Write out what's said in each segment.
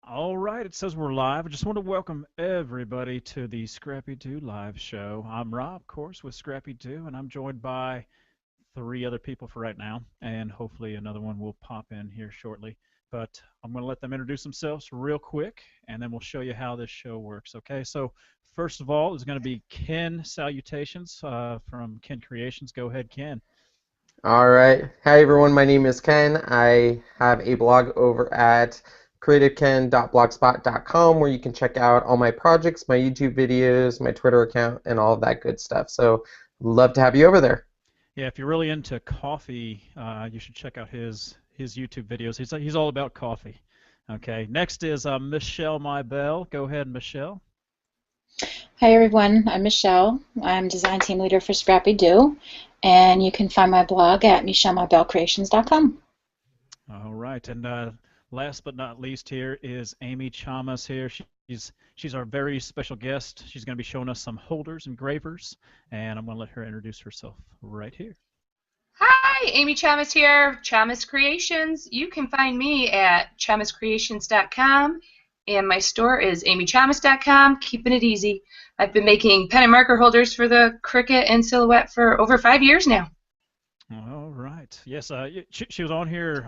All right, it says we're live. I just want to welcome everybody to the ScrappyDew live show. I'm Rob, of course, with ScrappyDew, and I'm joined by three other people for right now, and hopefully another one will pop in here shortly. But I'm going to let them introduce themselves real quick, and then we'll show you how this show works. Okay, so first of all is going to be Ken Salutations from Ken Kreations. Go ahead, Ken. All right. Hi, everyone. My name is Ken. I have a blog over at creativeken.blogspot.com where you can check out all my projects, my YouTube videos, my Twitter account, and all of that good stuff. So, love to have you over there. Yeah, if you're really into coffee, you should check out his YouTube videos. He's all about coffee. Okay. Next is Michelle Mybell. Go ahead, Michelle. Hi everyone, I'm Michelle. I'm design team leader for ScrappyDew, and you can find my blog at michellemybellcreations.com. All right, and last but not least here is Amy Chomas here. She's our very special guest. She's going to be showing us some holders, engravers, and I'm going to let her introduce herself right here. Hi, Amy Chomas here, Chomas Creations. You can find me at chomascreations.com, and my store is amychomas.com, keeping it easy. I've been making pen and marker holders for the Cricut and Silhouette for over 5 years now. All right. Yes, she was on here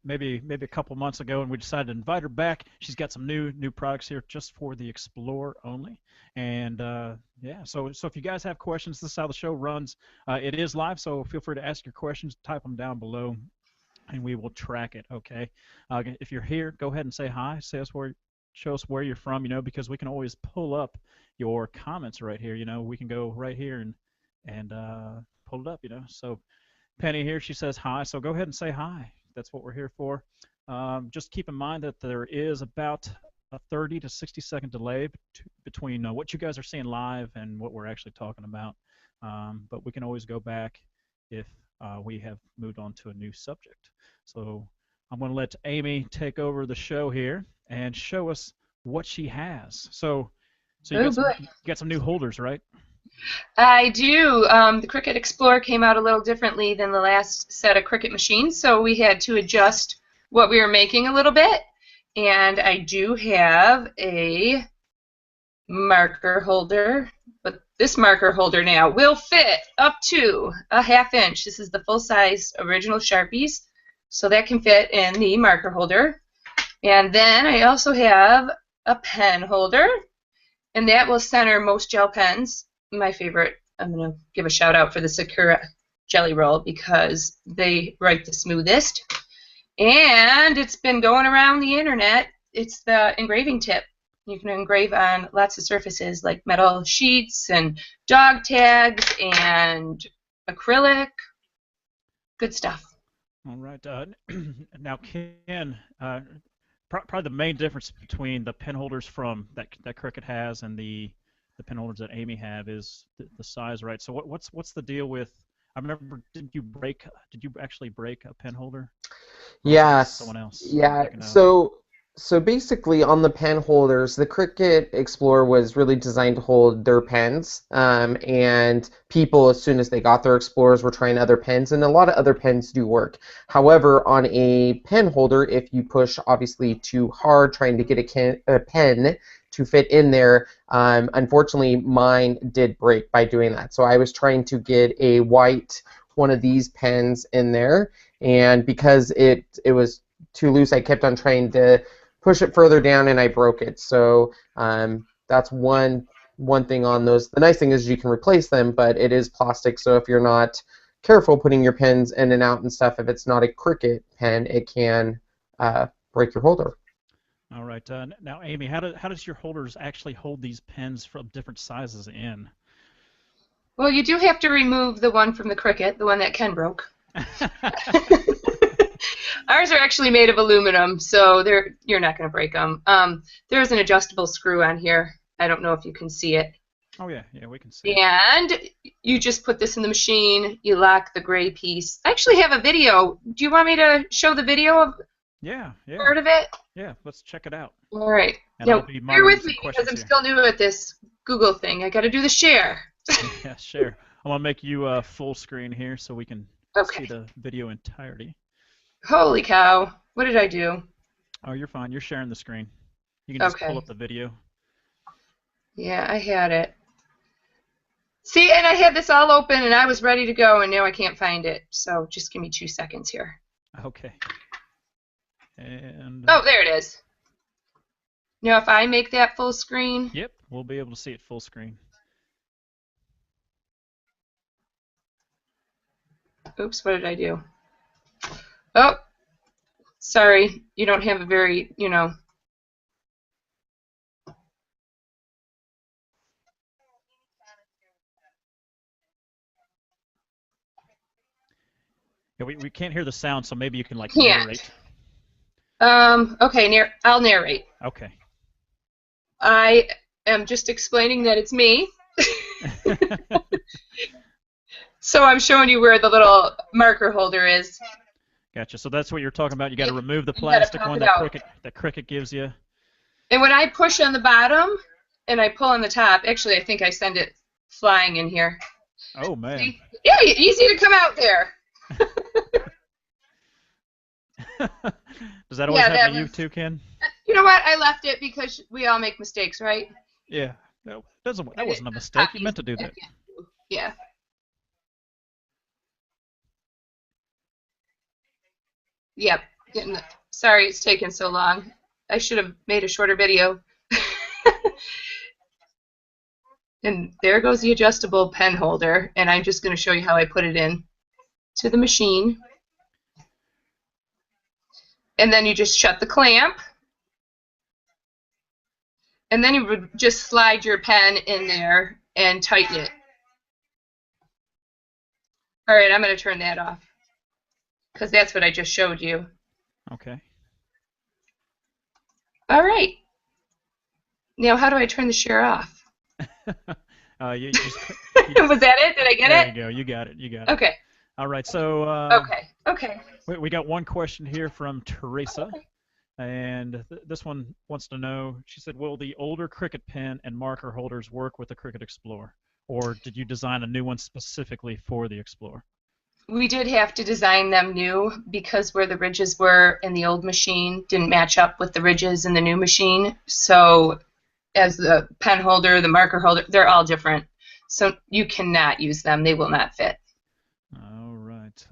maybe a couple months ago, and we decided to invite her back. She's got some new products here just for the Explore only. And yeah, so if you guys have questions, this is how the show runs. It is live, so feel free to ask your questions. Type them down below, and we will track it. Okay. If you're here, go ahead and say hi. Show us where you're from. Because we can always pull up your comments right here. We can go right here and pull it up. So Penny here, she says hi. So go ahead and say hi. That's what we're here for. Just keep in mind that there is about a 30 to 60-second delay between what you guys are seeing live and what we're actually talking about. But we can always go back if we have moved on to a new subject. So I'm going to let Amy take over the show here and show us what she has. So you got some new holders, right? I do. The Cricut Explore came out a little differently than the last set of Cricut machines, so we had to adjust what we were making a little bit. And I do have a marker holder, but this marker holder now will fit up to a 1/2 inch. This is the full-size original Sharpies, so that can fit in the marker holder. And then I also have a pen holder, and that will center most gel pens. My favorite, I'm going to give a shout out for the Sakura Jelly Roll because they write the smoothest. And it's been going around the internet. It's the engraving tip. You can engrave on lots of surfaces like metal sheets and dog tags and acrylic. Good stuff. All right. Now, Ken, probably the main difference between the pen holders from that Cricut has and the pen holders that Amy have is the size, right? So what's the deal with? I remember, did you actually break a pen holder? Yes. Someone else. Yeah. So basically, on the pen holders, the Cricut Explorer was really designed to hold their pens, and people, as soon as they got their Explorers, were trying other pens, and a lot of other pens do work. However, on a pen holder, if you push obviously too hard trying to get a pen to fit in there, unfortunately, mine did break by doing that. So I was trying to get a white one of these pens in there, and because it was too loose, I kept on trying to push it further down, and I broke it. So that's one thing on those. The nice thing is you can replace them, but it is plastic, so if you're not careful putting your pens in and out and stuff, if it's not a Cricut pen, it can break your holder. All right. Now, Amy, how does your holders actually hold these pens from different sizes in? Well, you do have to remove the one from the Cricut, the one that Ken broke. Ours are actually made of aluminum, so you're not going to break them. There's an adjustable screw on here. I don't know if you can see it. Oh, yeah, we can see it. And you just put this in the machine, you lock the gray piece. I actually have a video. Do you want me to show the video of part of it? Yeah, let's check it out. All right. And now, bear with me because I'm still new at this Google thing. I got to do the share. Yeah, share. I'm going to make you full screen here so we can see the video entirety. Holy cow. What did I do? Oh, you're fine. You're sharing the screen. You can just pull Okay. up the video. Yeah, I had it. See, and I had this all open, and I was ready to go, and now I can't find it. So just give me 2 seconds here. Okay. And Oh, there it is. Now, if I make that full screen, yep, we'll be able to see it full screen. oops, what did I do? Oh, sorry, you don't have a very, Yeah, we can't hear the sound, so maybe you can like can't. narrate. Okay, I'll narrate. Okay. I am just explaining that it's me. So I'm showing you where the little marker holder is. Gotcha. So that's what you're talking about. You got to remove the You gotta plastic pop one it that out. Cricut gives you. And when I push on the bottom and I pull on the top, actually I think I send it flying in here. Oh man. See? Yeah, easy to come out there. Does that always Yeah, happen that to you was- too, Ken? You know what? I left it because we all make mistakes, right? Yeah. No, that wasn't a mistake. You meant to do that. Yeah. Yep. Sorry it's taken so long. I should have made a shorter video. And there goes the adjustable pen holder, and I'm just going to show you how I put it in to the machine. And then you just shut the clamp. And then you would just slide your pen in there and tighten it. All right, I'm going to turn that off because that's what I just showed you. Okay. All right. Now, how do I turn the share off? You just, Was that it? Did I get there it? you go. You got it. You got it. Okay. All right. So Okay. we got one question here from Teresa. And this one wants to know, she said, will the older Cricut pen and marker holders work with the Cricut Explore? Or did you design a new one specifically for the Explorer? We did have to design them new because where the ridges were in the old machine didn't match up with the ridges in the new machine. So as the pen holder, the marker holder, they're all different. So you cannot use them. They will not fit. All right.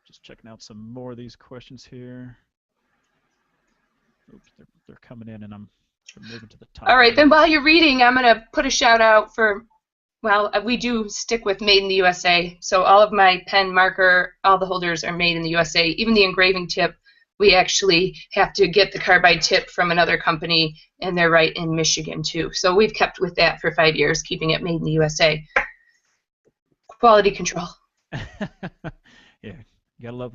Just checking out some more of these questions here. Oops, they're coming in, and they're moving to the top. All right, then while you're reading, I'm going to put a shout out for, well, we do stick with Made in the USA. So all of my pen, marker, all the holders are made in the USA. Even the engraving tip, we actually have to get the carbide tip from another company, and they're right in Michigan too. So we've kept with that for 5 years, keeping it made in the USA. Quality control. Yeah, you gotta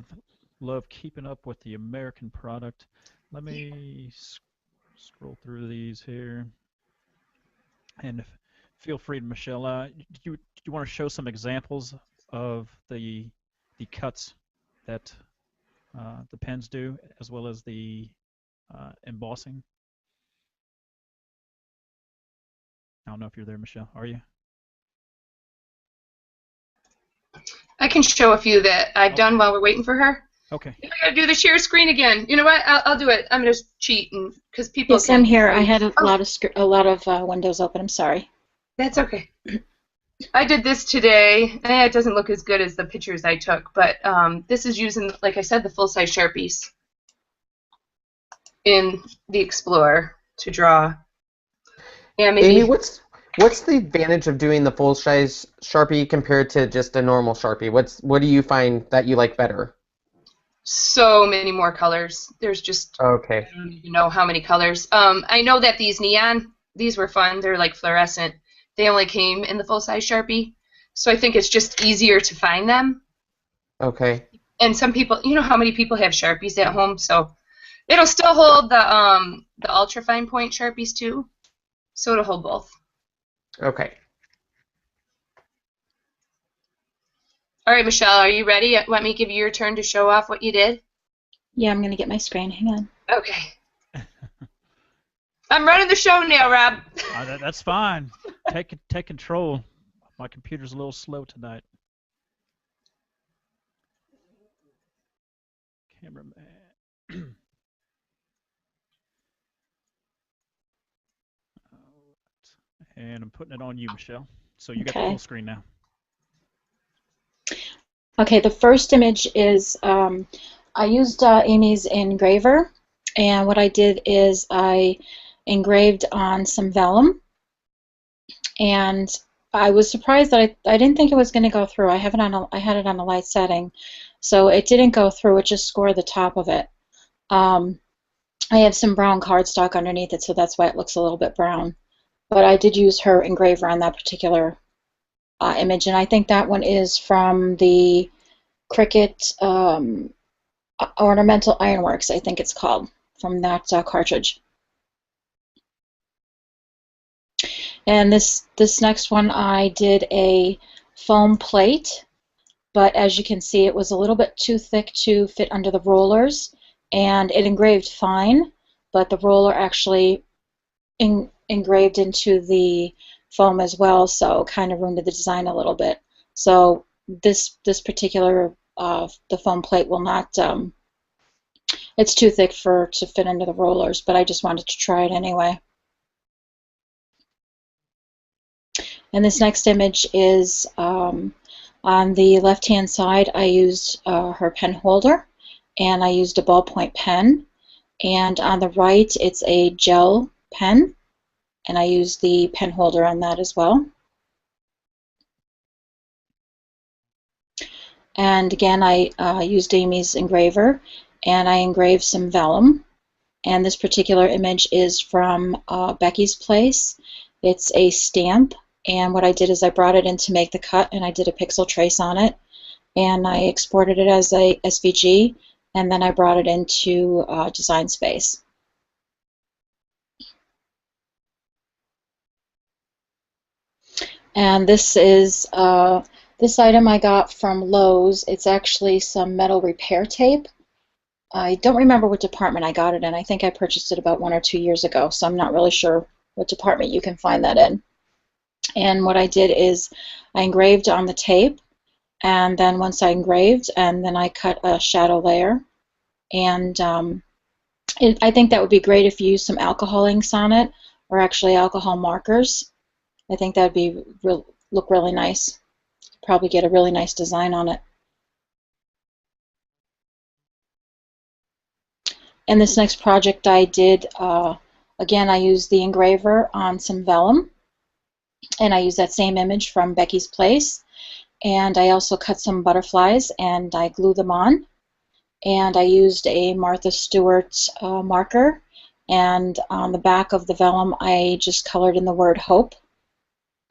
love keeping up with the American product. Let me scroll through these here, and feel free, Michelle. Do you want to show some examples of the cuts that the pens do, as well as the embossing? I don't know if you're there, Michelle. Are you? I can show a few that I've done while we're waiting for her. Okay. I gotta do the share screen again. You know what? I'll do it. I'm gonna cheat because people. Yes, I'm here. I had a lot of windows open. I'm sorry. That's okay. I did this today. It doesn't look as good as the pictures I took, but this is using, like I said, the full-size Sharpies in the Explorer to draw. Yeah, maybe. Amy, what's the advantage of doing the full-size Sharpie compared to just a normal Sharpie? What do you find that you like better? So many more colors. There's just Okay. I don't even know how many colors. I know that these neon, these were fun. They're like fluorescent. They only came in the full-size Sharpie, so I think it's just easier to find them. Okay. And some people, you know how many people have Sharpies at home, so it'll still hold the ultra fine point Sharpies too, so it'll hold both. Okay. All right, Michelle, are you ready? Want me to give you your turn to show off what you did? Yeah, I'm going to get my screen. Hang on. Okay. I'm running the show now, Rob. That's fine. Take control. My computer's a little slow tonight. Cameraman. And I'm putting it on you, Michelle. So you got the Okay. full screen now. Okay, the first image is I used Amy's engraver, and what I did is I engraved on some vellum, and I was surprised that I didn't think it was going to go through. I had it on a light setting, so it didn't go through. It just scored the top of it. I have some brown cardstock underneath it, so that's why it looks a little bit brown. But I did use her engraver on that particular image, and I think that one is from the Cricut Ornamental Ironworks, I think it's called, from that cartridge. And this next one, I did a foam plate, but as you can see, it was a little bit too thick to fit under the rollers, and it engraved fine, but the roller actually engraved into the foam as well, so kind of ruined the design a little bit. So this particular the foam plate will not. It's too thick to fit into the rollers, but I just wanted to try it anyway. And this next image is on the left-hand side. I used her pen holder, and I used a ballpoint pen. And on the right, it's a gel pen, and I used the pen holder on that as well. And again, I used Amy's engraver, and I engraved some vellum. And this particular image is from Becky's Place. It's a stamp, and what I did is I brought it in to make the cut, and I did a pixel trace on it, and I exported it as a SVG, and then I brought it into Design Space. And this is this item I got from Lowe's. It's actually some metal repair tape. I don't remember what department I got it in. I think I purchased it about 1 or 2 years ago, so I'm not really sure what department you can find that in. And what I did is I engraved on the tape, and then once I engraved, and then I cut a shadow layer. And I think that would be great if you use some alcohol inks on it, or actually alcohol markers. I think that would look really nice. Probably get a really nice design on it. And this next project I did, again, I used the engraver on some vellum, and I used that same image from Becky's Place, and I also cut some butterflies and I glued them on, and I used a Martha Stewart marker, and on the back of the vellum I just colored in the word hope,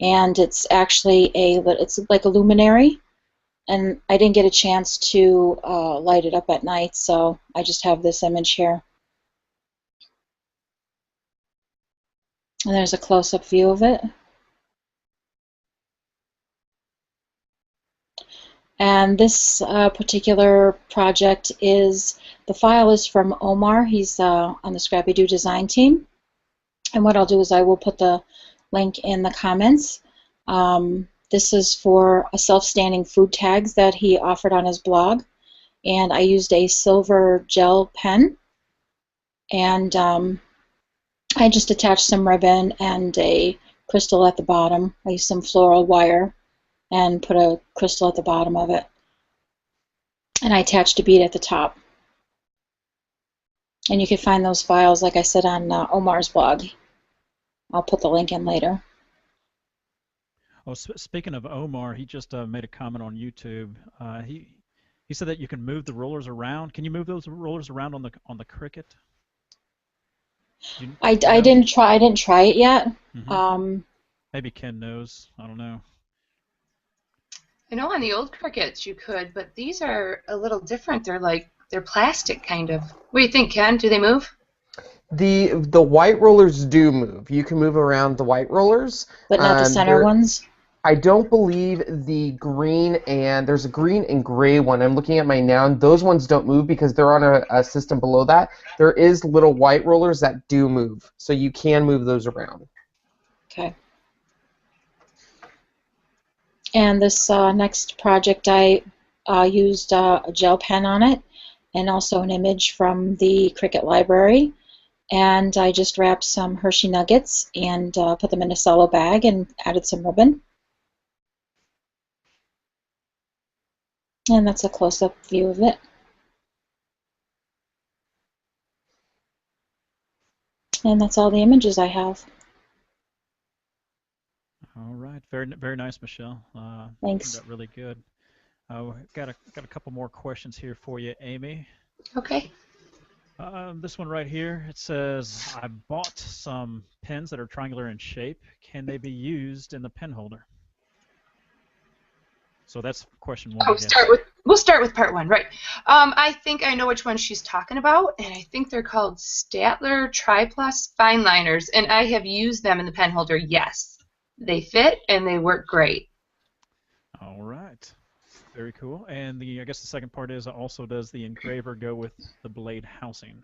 and it's actually it's like a luminary, and I didn't get a chance to light it up at night, so I just have this image here. And there's a close-up view of it. And this particular project the file is from Omar. He's on the ScrappyDew design team. And what I'll do is I will put the link in the comments. This is for a self-standing food tags that he offered on his blog. And I used a silver gel pen. And I just attached some ribbon and a crystal at the bottom. I used some floral wire and put a crystal at the bottom of it. And I attached a bead at the top. And you can find those files, like I said, on Omar's blog. I'll put the link in later. Oh, speaking of Omar, he just made a comment on YouTube. He said that you can move the rollers around. Can you move those rollers around on the Cricut? I didn't try it yet. Mm-hmm. Maybe Ken knows. I don't know. I know on the old Cricuts you could, but these are a little different. They're plastic kind of. What do you think, Ken? Do they move? The white rollers do move. You can move around the white rollers, but not the center ones. I don't believe the green there's a green and gray one. I'm looking at mine now, and those ones don't move because they're on a system below that. There is little white rollers that do move, so you can move those around. Okay. And this next project, I used a gel pen on it, and also an image from the Cricut library. And I just wrapped some Hershey nuggets and put them in a cello bag and added some ribbon. And that's a close-up view of it. And that's all the images I have. All right, very nice, Michelle. Thanks. Turned out really good. Got a couple more questions here for you, Amy. Okay. This one right here, it says, I bought some pens that are triangular in shape. Can they be used in the pen holder? So that's question one. Oh, we'll start with part one, right? I think I know which one she's talking about, and I think they're called Statler Triplus Fine Liners, and I have used them in the pen holder. Yes, they fit and they work great. All right, very cool. And I guess the second part is, also does the engraver go with the blade housing?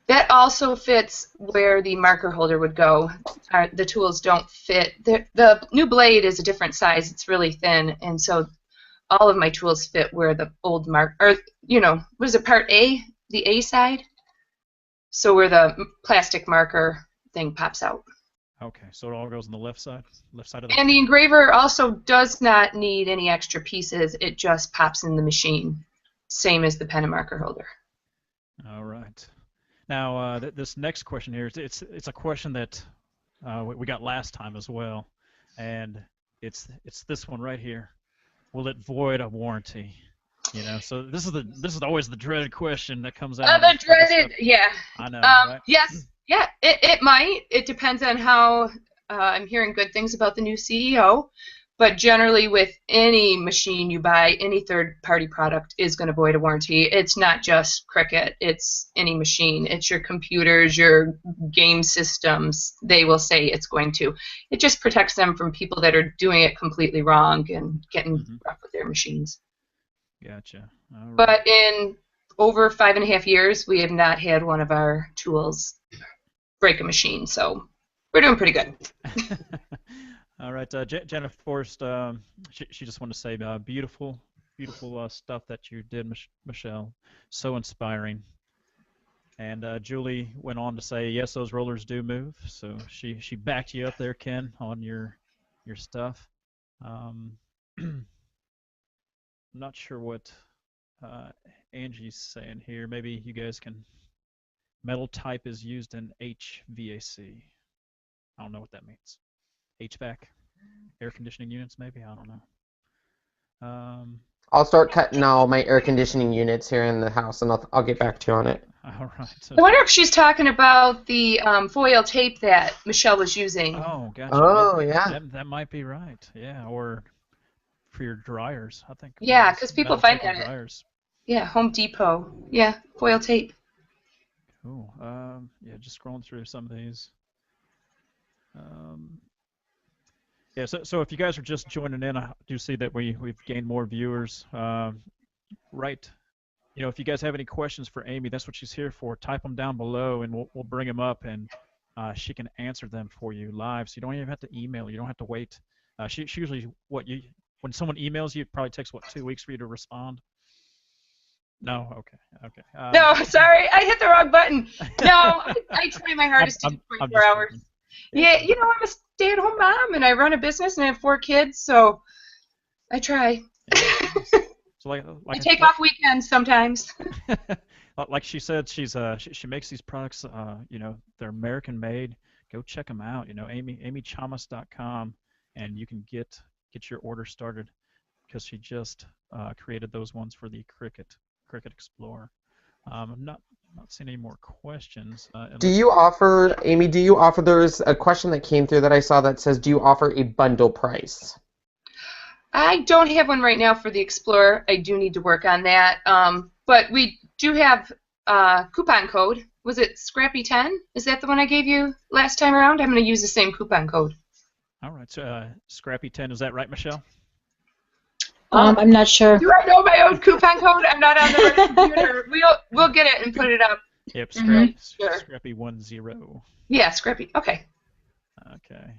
That also fits where the marker holder would go. The tools don't fit. The new blade is a different size. It's really thin, and so all of my tools fit where the old was it part A, the A side? So where the plastic marker thing pops out. Okay, so it all goes on the left side of the. And the engraver also does not need any extra pieces. It just pops in the machine, same as the pen and marker holder. All right. Now, this next question here, it's a question that we got last time as well, and it's this one right here. Will it void a warranty? You know, so this is always the dreaded question that comes out. The dreaded, yeah. I know, right? Yes, yeah. It might. It depends on how. I'm hearing good things about the new CEO. But generally, with any machine you buy, any third-party product is going to void a warranty. It's not just Cricut. It's any machine. It's your computers, your game systems. They will say it's going to. It just protects them from people that are doing it completely wrong and getting rough with their machines. Gotcha. All right. But in over 5.5 years, we have not had one of our tools break a machine. So we're doing pretty good. All right, Jenna Forrest, she just wanted to say beautiful stuff that you did, Michelle. So inspiring. And Julie went on to say, yes, those rollers do move. So she backed you up there, Ken, on your stuff. I'm not sure what Angie's saying here. Maybe you guys can. Metal type is used in HVAC. I don't know what that means. HVAC, air conditioning units, maybe? I don't know. I'll start cutting all my air conditioning units here in the house, and I'll get back to you on it. All right. I wonder if she's talking about the foil tape that Michelle was using. Oh, gotcha. Oh, yeah. That might be right. Yeah, or for your dryers, I think. Yeah, because people find that. Dryers. Yeah, Home Depot. Yeah, foil tape. Cool. Yeah, just scrolling through some of these. Yeah, so if you guys are just joining in, I do see that we've gained more viewers. Right. You know, if you guys have any questions for Amy, that's what she's here for. Type them down below, and we'll bring them up, and she can answer them for you live. So you don't even have to email. You don't have to wait. She usually when someone emails you, it probably takes 2 weeks for you to respond. No, okay. No, sorry, I hit the wrong button. No, I try my hardest to do 24 hours. Yeah, you know, I'm a stay-at-home mom, and I run a business, and I have 4 kids, so I try. So like I take off weekends sometimes. Like she said, she makes these products. You know, they're American made. Go check them out. You know, amychomas.com, and you can get your order started because she just created those ones for the Cricut Explore. I'm not seeing any more questions. Do you offer, Amy, there's a question that came through that I saw that says, do you offer a bundle price? I don't have one right now for the Explorer. I do need to work on that. But we do have coupon code. Was it Scrappy10? Is that the one I gave you last time around? I'm going to use the same coupon code. All right. So Scrappy10, is that right, Michelle? I'm not sure. Do I know my own coupon code? I'm not on the right computer. We'll get it and put it up. Yep, Sure. Scrappy10. Yeah, Scrappy. Okay. Okay.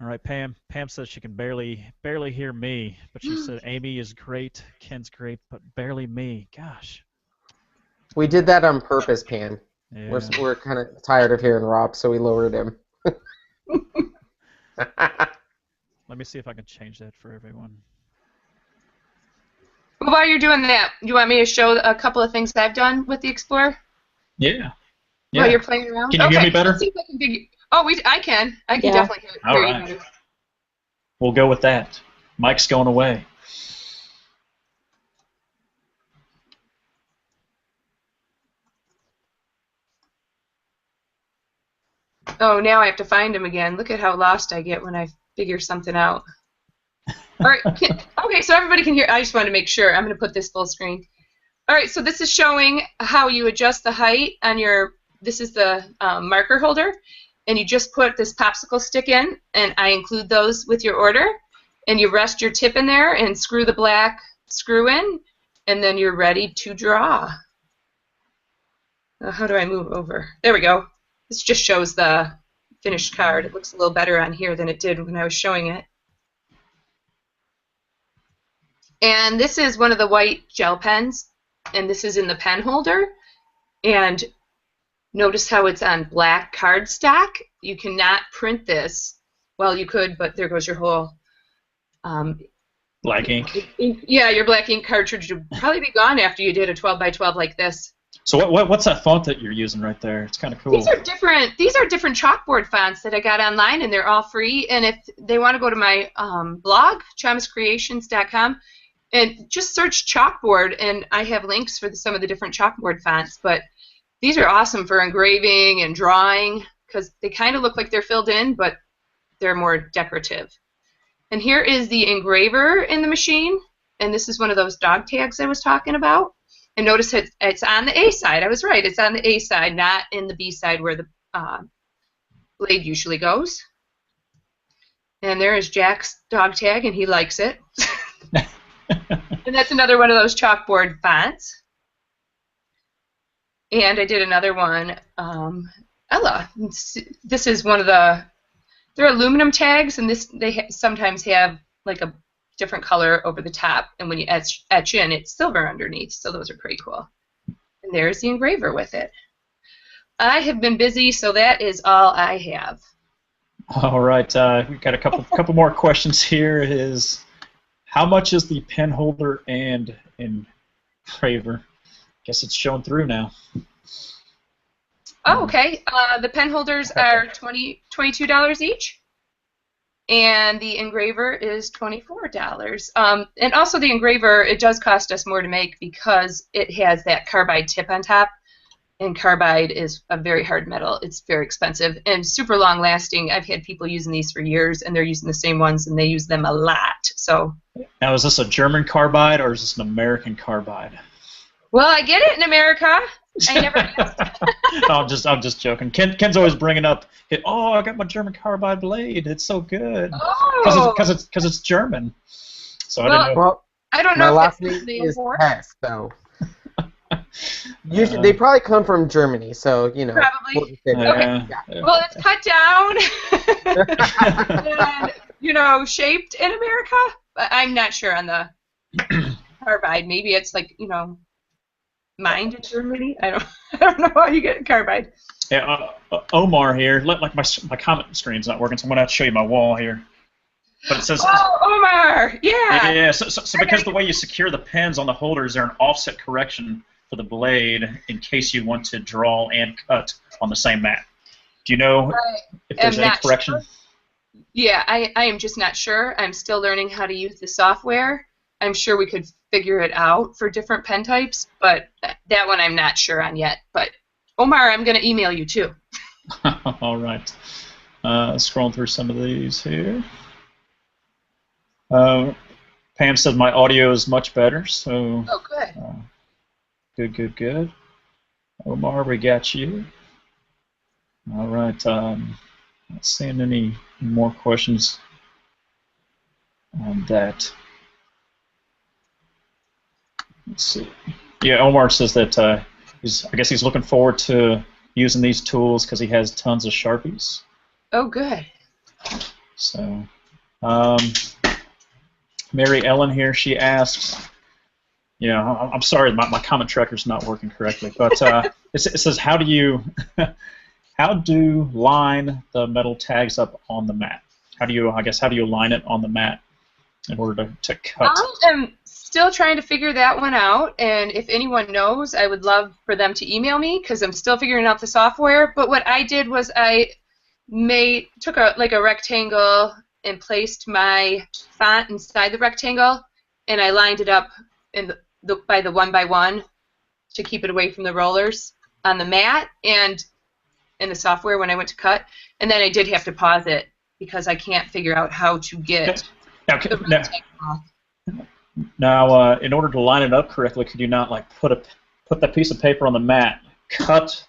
All right, Pam. Pam says she can barely hear me, but she said Amy is great, Ken's great, but barely me. Gosh. We did that on purpose, Pam. Yeah. We're kind of tired of hearing Rob, so we lowered him. Let me see if I can change that for everyone. Well, while you're doing that, you want me to show a couple of things I've done with the Explorer? Yeah. While you're playing around? Can you hear me better? Let's see if I can I can. I can definitely hear All you right. better. We'll go with that. Mike's going away. Oh, now I have to find him again. Look at how lost I get when I figure something out. All right. Okay, so everybody can hear. I just wanted to make sure. I'm going to put this full screen. All right, so this is showing how you adjust the height on your, this is the marker holder, and you just put this popsicle stick in, and I include those with your order, and you rest your tip in there and screw the black screw in, and then you're ready to draw. How do I move over? There we go. This just shows the finished card. It looks a little better on here than it did when I was showing it. And this is one of the white gel pens, and this is in the pen holder. And notice how it's on black cardstock. You cannot print this. Well, you could, but there goes your whole... Black ink. Yeah, your black ink cartridge would probably be gone after you did a 12 by 12 like this. So what's that font that you're using right there? It's kind of cool. These are different chalkboard fonts that I got online, and they're all free. And if they want to go to my blog, chomaskreations.com, and just search chalkboard, and I have links for some of the different chalkboard fonts. But these are awesome for engraving and drawing because they kind of look like they're filled in, but they're more decorative. And here is the engraver in the machine, and this is one of those dog tags I was talking about. And notice it's on the A side. I was right. It's on the A side, not in the B side where the blade usually goes. And there is Jack's dog tag, and he likes it. And that's another one of those chalkboard fonts. And I did another one, Ella. This is one of the, they're aluminum tags, and they sometimes have like a different color over the top, and when you etch in, it's silver underneath, so those are pretty cool. And there's the engraver with it. I have been busy, so that is all I have. All right, we've got a couple more questions here. Is how much is the pen holder and engraver? Guess it's showing through now. Oh, okay. The pen holders are $22 each. And the engraver is $24. And also the engraver, it does cost us more to make because it has that carbide tip on top. And carbide is a very hard metal. It's very expensive and super long lasting. I've had people using these for years, and they're using the same ones, and they use them a lot. So now, is this a German carbide or is this an American carbide? Well, I get it in America. I never asked. No, I'm just joking. Ken's always bringing up, oh, I got my German carbide blade. It's so good. Oh. Because it's German. So well, I didn't know. Well, I don't my know last if name the is import. Hess, so usually they probably come from Germany. So you know. Probably. Okay. Well, it's cut down and shaped in America. But I'm not sure on the carbide. Maybe it's like mined in Germany. I don't know how you get carbide. Yeah, Omar here. Like my comment screen's not working, so I'm gonna have to show you my wall here. But it says. Oh, Omar! Yeah. Yeah. So because the way you secure the pens on the holder is there an offset correction for the blade in case you want to draw and cut on the same mat. Do you know if there's any correction? Sure. Yeah, I am just not sure. I'm still learning how to use the software. I'm sure we could figure it out for different pen types, but that one I'm not sure on yet. But Omar, I'm going to email you too. All right. Scrolling through some of these here. Pam said my audio is much better, so. Oh, good. Good. Omar, we got you. All right. Not seeing any more questions on that. Let's see. Yeah, Omar says that I guess he's looking forward to using these tools because he has tons of Sharpies. Oh, good. So, Mary Ellen here, she asks, I'm sorry, my comment tracker's not working correctly, but it says, how do line the metal tags up on the mat? How do you line it on the mat in order to cut? I am still trying to figure that one out, and if anyone knows, I would love for them to email me because I'm still figuring out the software. But what I did was I took a rectangle and placed my font inside the rectangle, and I lined it up by the 1 by 1 to keep it away from the rollers on the mat and in the software when I went to cut. And then I did have to pause it because I can't figure out how to get the rectangle off. Now, in order to line it up correctly, could you not put that piece of paper on the mat, cut?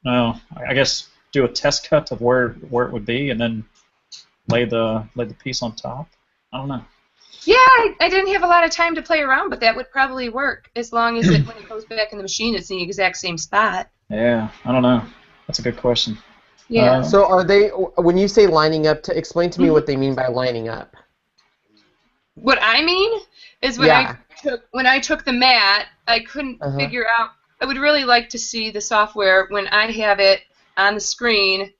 No, I guess do a test cut of where it would be, and then lay the piece on top. I don't know. Yeah, I didn't have a lot of time to play around, but that would probably work as long as when it goes back in the machine, it's in the exact same spot. Yeah, I don't know. That's a good question. Yeah. So are they? When you say lining up, to explain to me what they mean by lining up. What I mean is when I took the mat, I couldn't figure out. I would really like to see the software when I have it on the screen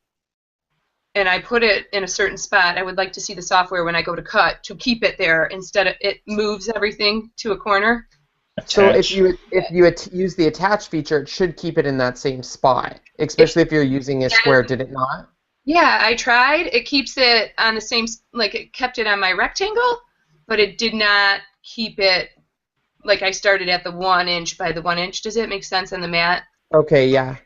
and I put it in a certain spot. I would like to see the software when I go to cut to keep it there instead of it moves everything to a corner. So if you use the attach feature, it should keep it in that same spot, especially if you're using a square. Did it not? Yeah, I tried. It keeps it on the same, it kept it on my rectangle, but it did not keep it, I started at the 1 inch by the 1 inch. Does it make sense on the mat? Okay, yeah.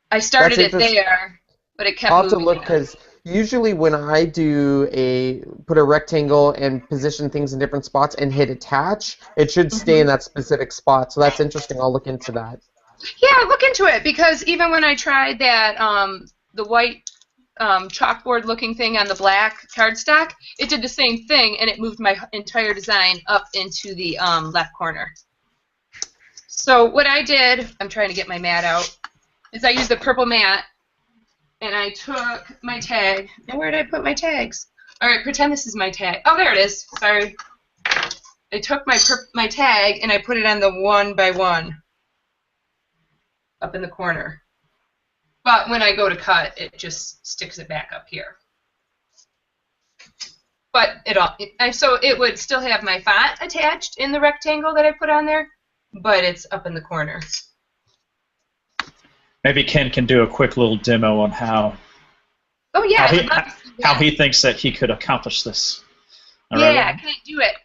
I started it there, but it kept moving. I'll have to look because usually when I put a rectangle and position things in different spots and hit attach, it should stay in that specific spot. So that's interesting. I'll look into that. Yeah, look into it because even when I tried that, the white chalkboard looking thing on the black cardstock, it did the same thing and it moved my entire design up into the left corner. So what I did, I'm trying to get my mat out, is I used the purple mat and I took my tag. And where did I put my tags? All right, pretend this is my tag. Oh, there it is. Sorry. I took my tag and I put it on the 1 by 1 up in the corner. But when I go to cut, it just sticks it back up here. But so it would still have my font attached in the rectangle that I put on there, but it's up in the corner. Maybe Ken can do a quick little demo on how. Oh yeah, how he thinks that he could accomplish this. All right. Can I do it?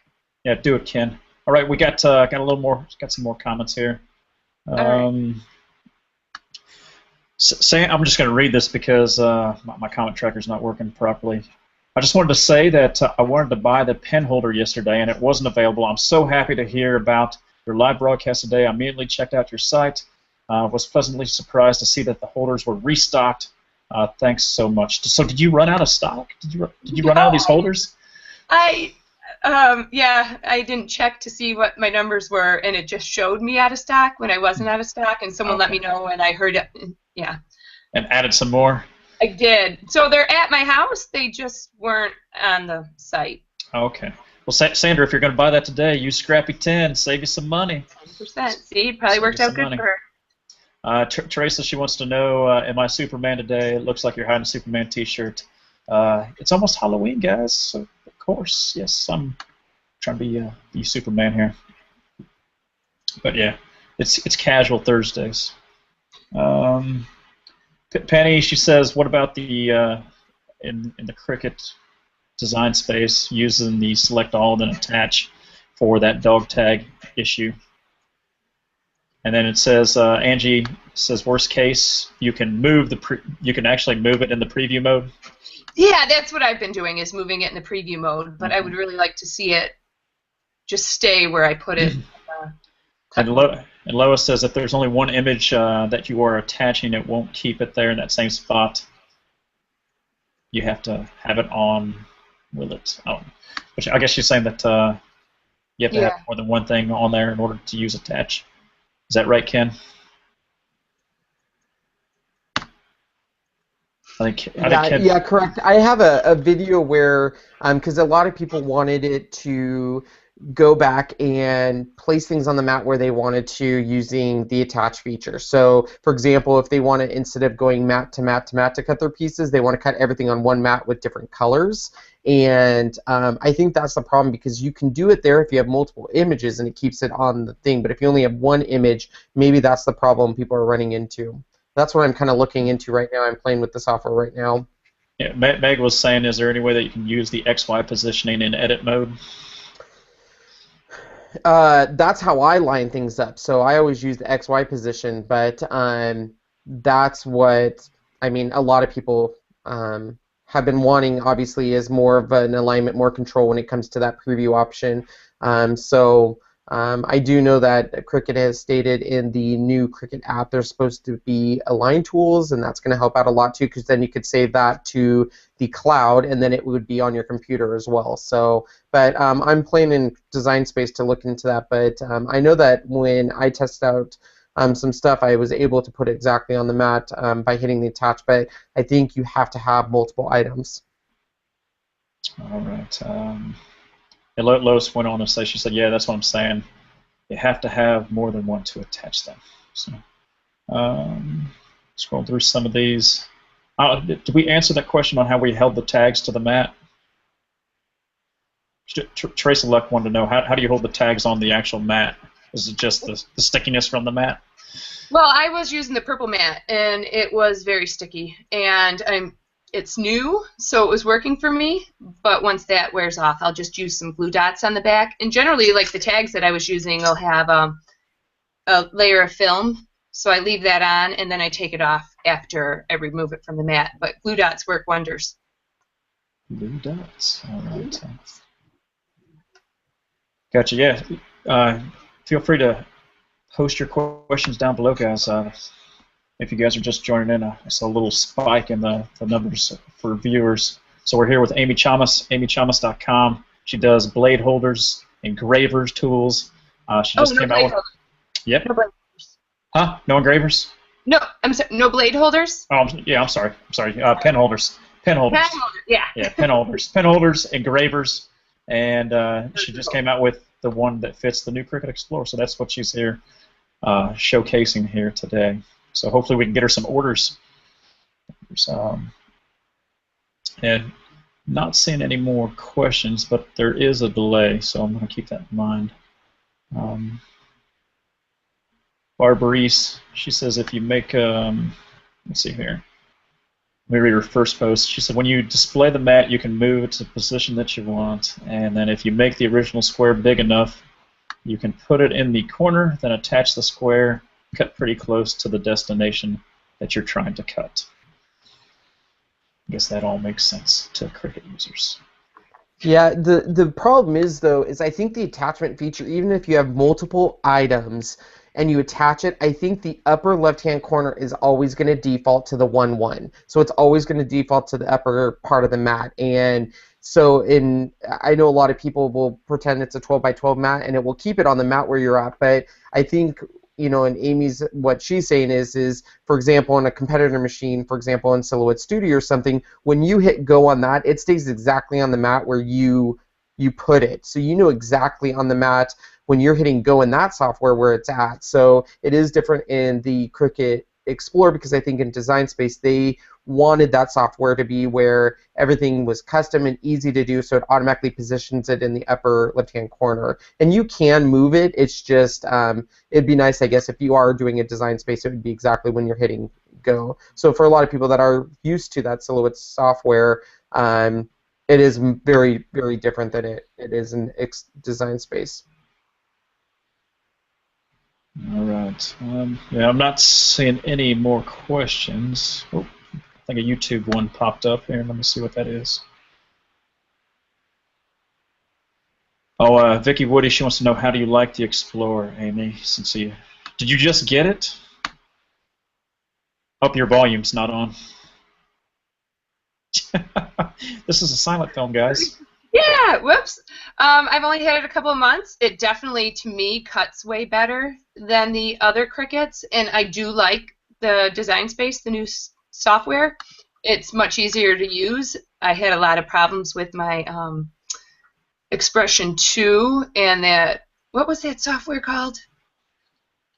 Yeah, do it, Ken. All right, we got a little more. Got some more comments here. I'm just going to read this because my comment tracker's not working properly. I just wanted to say that I wanted to buy the pen holder yesterday and it wasn't available. I'm so happy to hear about your live broadcast today. I immediately checked out your site. Was pleasantly surprised to see that the holders were restocked. Thanks so much. So did you run out of stock? Did you run out of these holders? I didn't check to see what my numbers were, and it just showed me out of stock when I wasn't out of stock, and someone let me know, and I heard it. Yeah. And added some more? I did. So they're at my house. They just weren't on the site. Okay. Well, Sandra, if you're going to buy that today, use Scrappy 10. Save you some money. 10%. See, probably worked out good for her. Teresa, she wants to know, am I Superman today? It looks like you're hiding a Superman t-shirt. It's almost Halloween, guys, so of course, yes, I'm trying to be Superman here. But yeah, it's casual Thursdays. Penny, she says, what about the in the Cricut design space using the select all and then attach for that dog tag issue? And then it says, Angie says, worst case, you can actually move it in the preview mode. Yeah, that's what I've been doing, is moving it in the preview mode. But I would really like to see it just stay where I put it. And Lois says, if there's only one image that you are attaching, it won't keep it there in that same spot. You have to have it on with it. Oh, which I guess she's saying that you have to have more than one thing on there in order to use attach. Is that right, Ken? Yeah, correct. I have a video where, because a lot of people wanted it to go back and place things on the mat where they wanted to using the attach feature. So, for example, if they want to, instead of going mat to mat to mat to cut their pieces, they want to cut everything on one mat with different colors. And I think that's the problem, because you can do it there if you have multiple images and it keeps it on the thing. But if you only have one image, maybe that's the problem people are running into. That's what I'm kind of looking into right now. I'm playing with the software right now. Yeah, Meg was saying, is there any way that you can use the XY positioning in edit mode? That's how I line things up. So I always use the XY position, but that's what, I mean, a lot of people have been wanting, obviously, is more of an alignment, more control when it comes to that preview option. I do know that Cricut has stated in the new Cricut app there's supposed to be align tools, and that's going to help out a lot too, because then you could save that to the cloud, and then it would be on your computer as well. So, but I'm playing in Design Space to look into that. But I know that when I tested out some stuff, I was able to put it exactly on the mat by hitting the attach. But I think you have to have multiple items. All right. And Lois went on to say, she said, yeah, that's what I'm saying. You have to have more than one to attach them. So, scroll through some of these. Did we answer that question on how we held the tags to the mat? Tracy Luck wanted to know, how do you hold the tags on the actual mat? Is it just the stickiness from the mat? Well, I was using the purple mat, and it was very sticky. And it's new, so it was working for me, but once that wears off, I'll just use some glue dots on the back. And generally, like the tags that I was using, will have a layer of film, so I leave that on, and then I take it off after I remove it from the mat. But glue dots work wonders. Glue dots, all right. Gotcha, yeah. Feel free to post your questions down below, guys. If you guys are just joining in, I saw a little spike in the numbers for viewers. So we're here with Amy Chomas, amychomas.com. She does blade holders, engravers tools. She just came out with. Yep. No blade holders. Huh? No engravers? No, I'm sorry. No blade holders. Oh, yeah. I'm sorry. Pen holders. Pen holders. Pen holder. Yeah. Yeah. Pen holders. Pen holders, engravers, and she just came out with the one that fits the new Cricut Explore. So that's what she's here showcasing here today. So hopefully we can get her some orders. And not seeing any more questions, but there is a delay, so I'm going to keep that in mind. Barbarice, she says if you make, let's see here. Let me read her first post. She said when you display the mat, you can move it to the position that you want, and then if you make the original square big enough, you can put it in the corner, then attach the square, cut pretty close to the destination that you're trying to cut. I guess that all makes sense to Cricut users. Yeah, the problem is, though, is I think the attachment feature, even if you have multiple items and you attach it, I think the upper left-hand corner is always going to default to the 1-1. So it's always going to default to the upper part of the mat. And so I know a lot of people will pretend it's a 12 by 12 mat and it will keep it on the mat where you're at, but I think, you know, and Amy's, what she's saying is, for example, on a competitor machine, for example, in Silhouette Studio or something, when you hit go on that, it stays exactly on the mat where you put it. So you know exactly on the mat when you're hitting go in that software where it's at. So it is different in the Cricut Explore, because I think in Design Space they wanted that software to be where everything was custom and easy to do, so it automatically positions it in the upper left-hand corner. And you can move it. It's just it'd be nice, I guess, if you are doing a Design Space, it would be exactly when you're hitting go. So for a lot of people that are used to that Silhouette software, it is very, very different than it is in Design Space. All right. Yeah, I'm not seeing any more questions. Oh, I think a YouTube one popped up here. Let me see what that is. Oh, Vicky Woody, she wants to know, how do you like the Explorer, Amy? Did you just get it? Hope your volume's not on. This is a silent film, guys. Yeah, whoops. I've only had it a couple of months. It definitely, to me, cuts way better than the other Cricuts, and I do like the Design Space, the new software. it's much easier to use. I had a lot of problems with my Expression 2 and that, what was that software called?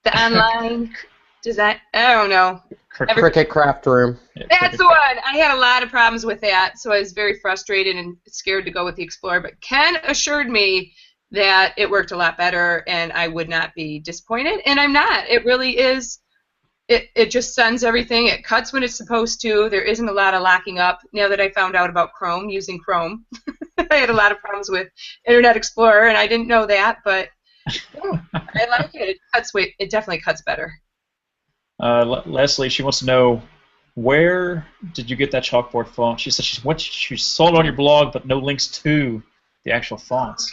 The online design, I don't know. Cricut Craft Room. That's the one. I had a lot of problems with that, so I was very frustrated and scared to go with the Explorer. But Ken assured me that it worked a lot better, and I would not be disappointed. And I'm not. It really is. It just sends everything. It cuts when it's supposed to. There isn't a lot of locking up. Now that I found out about Chrome, using Chrome, I had a lot of problems with Internet Explorer, and I didn't know that, but yeah, I like it. It definitely cuts better. Leslie, she wants to know, where did you get that chalkboard font? She said she saw it on your blog, but no links to the actual fonts.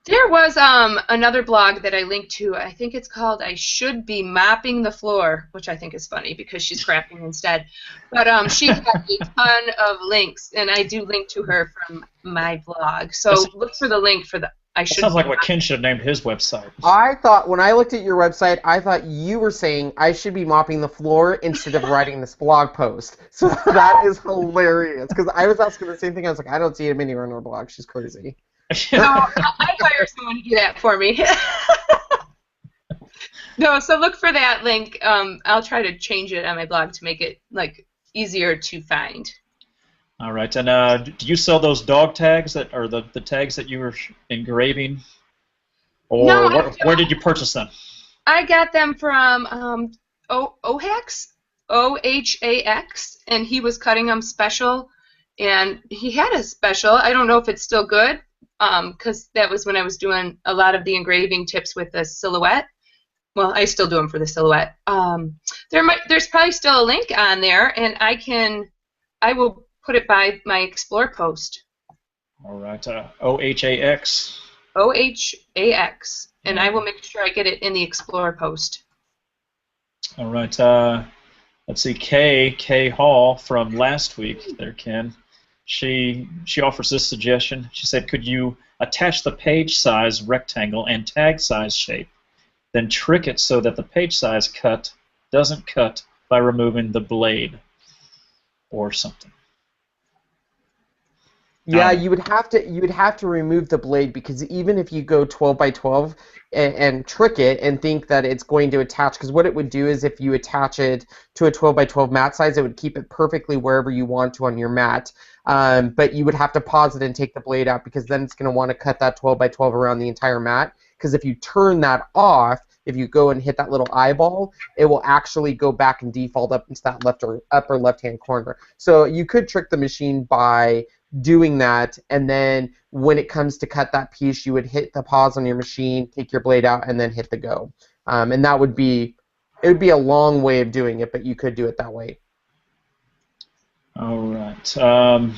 There was another blog that I linked to. I think it's called "I Should Be Mopping the Floor," which I think is funny because she's scrapping instead. But she had a ton of links, and I do link to her from my blog. So look for the link for the "I Should." Sounds like what Ken should have named his website. I thought, when I looked at your website, I thought you were saying I should be mopping the floor instead of writing this blog post. So that is hilarious, because I was asking the same thing. I was like, I don't see him anywhere on her blog. She's crazy. No, I'd hire someone to do that for me. No, so look for that link. I'll try to change it on my blog to make it easier to find. All right, and do you sell those dog tags that are the tags that you were engraving, or no, where did you purchase them? I got them from OHAX, OHAX, and he was cutting them special, and he had a special. I don't know if it's still good, because that was when I was doing a lot of the engraving tips with the silhouette. Well, I still do them for the silhouette. There's probably still a link on there, and I will put it by my Explore post. All right, OHAX. OHAX, and I will make sure I get it in the Explore post. All right, let's see, Kay Hall from last week there, Ken. She offers this suggestion. She said, could you attach the page size rectangle and tag size shape, then trick it so that the page size cut doesn't cut by removing the blade or something? Yeah, you would have to remove the blade, because even if you go 12 by 12 and trick it and think that it's going to attach, because what it would do is if you attach it to a 12 by 12 mat size, it would keep it perfectly wherever you want to on your mat. But you would have to pause it and take the blade out, because then it's going to want to cut that 12 by 12 around the entire mat. Because if you turn that off, if you go and hit that little eyeball, it will actually go back and default up into that upper left-hand corner. So you could trick the machine by doing that, and then when it comes to cut that piece, you would hit the pause on your machine, take your blade out, and then hit the go. And that would be a long way of doing it, but you could do it that way. All right.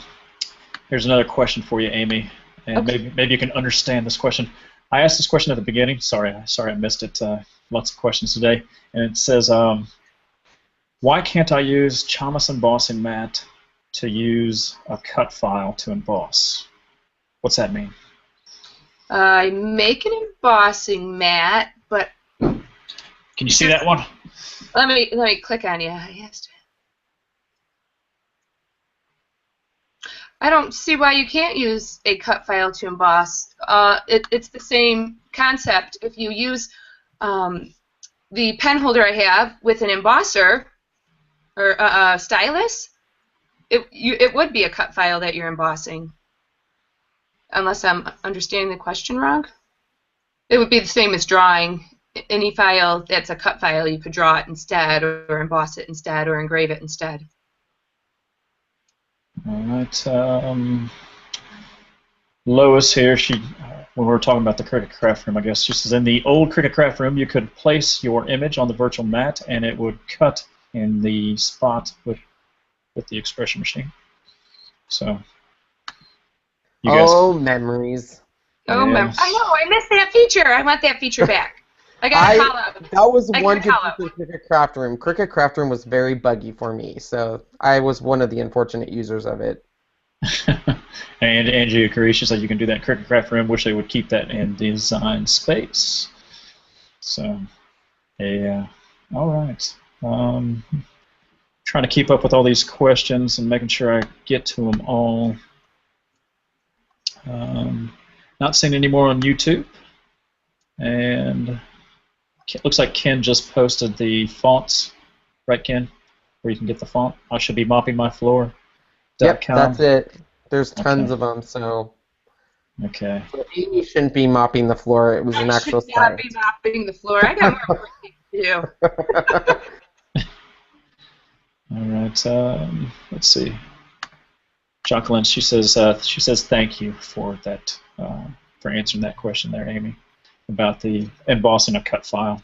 Here's another question for you, Amy, and okay. maybe you can understand this question. I asked this question at the beginning. Sorry, I missed it. Lots of questions today, and it says, why can't I use Chomas embossing mat to use a cut file to emboss? What's that mean? I make an embossing mat, but can you see that one? Let me click on you. I don't see why you can't use a cut file to emboss. It's the same concept. If you use the pen holder I have with an embosser or a stylus, it would be a cut file that you're embossing. Unless I'm understanding the question wrong. It would be the same as drawing. Any file that's a cut file, you could draw it instead, or emboss it instead, or engrave it instead. All right. Lois here, when we were talking about the Cricut Craft Room, I guess, she says, in the old Cricut Craft Room, you could place your image on the virtual mat, and it would cut in the spot with the expression machine. So, you guys. Oh, memories. Oh, yes. I know. I missed that feature. I want that feature back. I got a call out. That was one good thing for Cricut Craft Room. Cricut Craft Room was very buggy for me, so I was one of the unfortunate users of it. And Angie agrees. She said you can do that in Cricut Craft Room. Wish they would keep that in design space. So, yeah. All right. trying to keep up with all these questions and making sure I get to them all. Not seeing any more on YouTube. And it looks like Ken just posted the fonts, right, Ken? Where you can get the font. I should be mopping my floor. Yep, that's it. There's tons of them, so. Okay. So Amy shouldn't be mopping the floor. It was an actual site. I should not be mopping the floor. I got more work to do. All right. Let's see. Jacqueline, she says thank you for that, for answering that question there, Amy, about the embossing a cut file.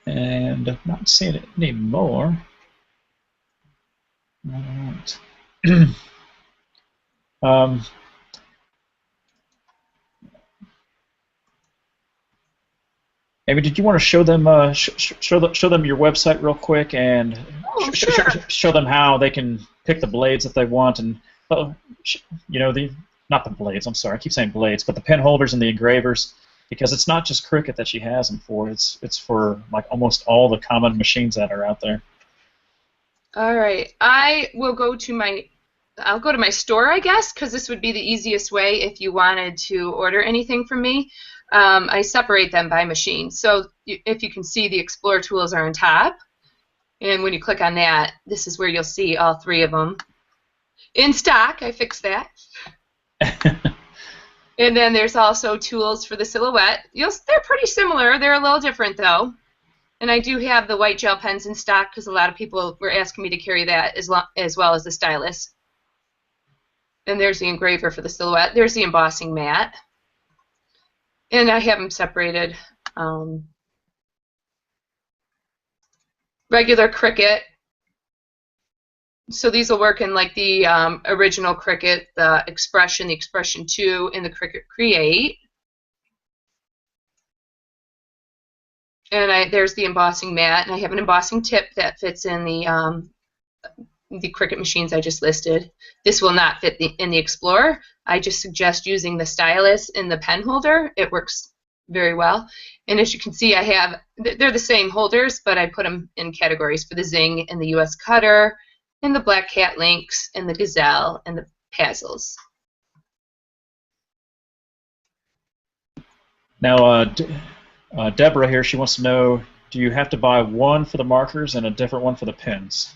And I'm not seeing it anymore. All right. Amy, did you want to show them show them your website real quick and show them how they can pick the blades if they want, and you know, not the blades. I'm sorry, I keep saying blades, but the pen holders and the engravers, because it's not just Cricut that she has them for. It's for like almost all the common machines that are out there. All right, I'll go to my store, I guess, because this would be the easiest way if you wanted to order anything from me. I separate them by machine. So if you can see, the Explore tools are on top. And when you click on that, this is where you'll see all three of them in stock. I fixed that. And then there's also tools for the silhouette. They're pretty similar. They're a little different, though. And I do have the white gel pens in stock because a lot of people were asking me to carry that as well as the stylus. And there's the engraver for the silhouette. There's the embossing mat. And I have them separated. Regular Cricut. So these will work in like the original Cricut, the Expression 2, and the Cricut Create. And there's the embossing mat, and I have an embossing tip that fits in the Cricut machines I just listed. This will not fit in the Explorer. I just suggest using the stylus in the pen holder. It works very well. And as you can see, they're the same holders, but I put them in categories for the Zing and the US Cutter, and the Black Cat Lynx, and the Gazelle, and the Pazzles. Now, Deborah here, she wants to know, do you have to buy one for the markers and a different one for the pens?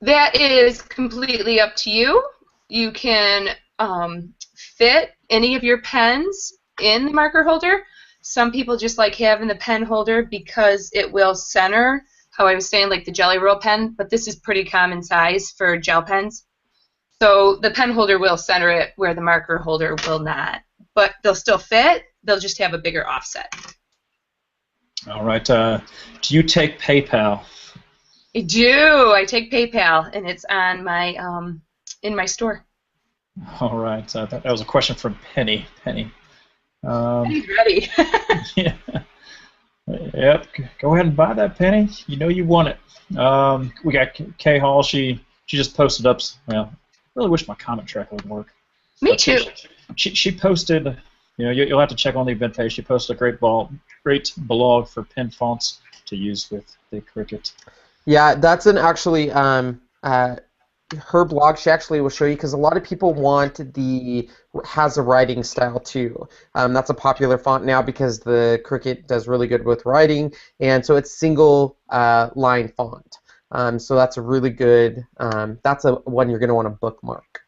That is completely up to you. You can fit any of your pens in the marker holder. Some people just like having the pen holder because it will center, how I was saying, like the Jelly Roll pen, but this is pretty common size for gel pens. So the pen holder will center it where the marker holder will not. But they'll still fit, they'll just have a bigger offset. All right. Do you take PayPal? I do. I take PayPal, and it's on my in my store. All right. That was a question from Penny. Penny's ready. Yeah. Yep. Go ahead and buy that, Penny. You know you want it. We got Kay Hall. She just posted up. Well, I really wish my comment tracker would work. Me too. She posted. You know, you'll have to check on the event page. She posted a great blog for pen fonts to use with the Cricut. Yeah, that's actually her blog. She actually will show you, because a lot of people has a writing style too. That's a popular font now because the Cricut does really good with writing, and so it's single line font. So that's a really good. That's a one you're going to want to bookmark.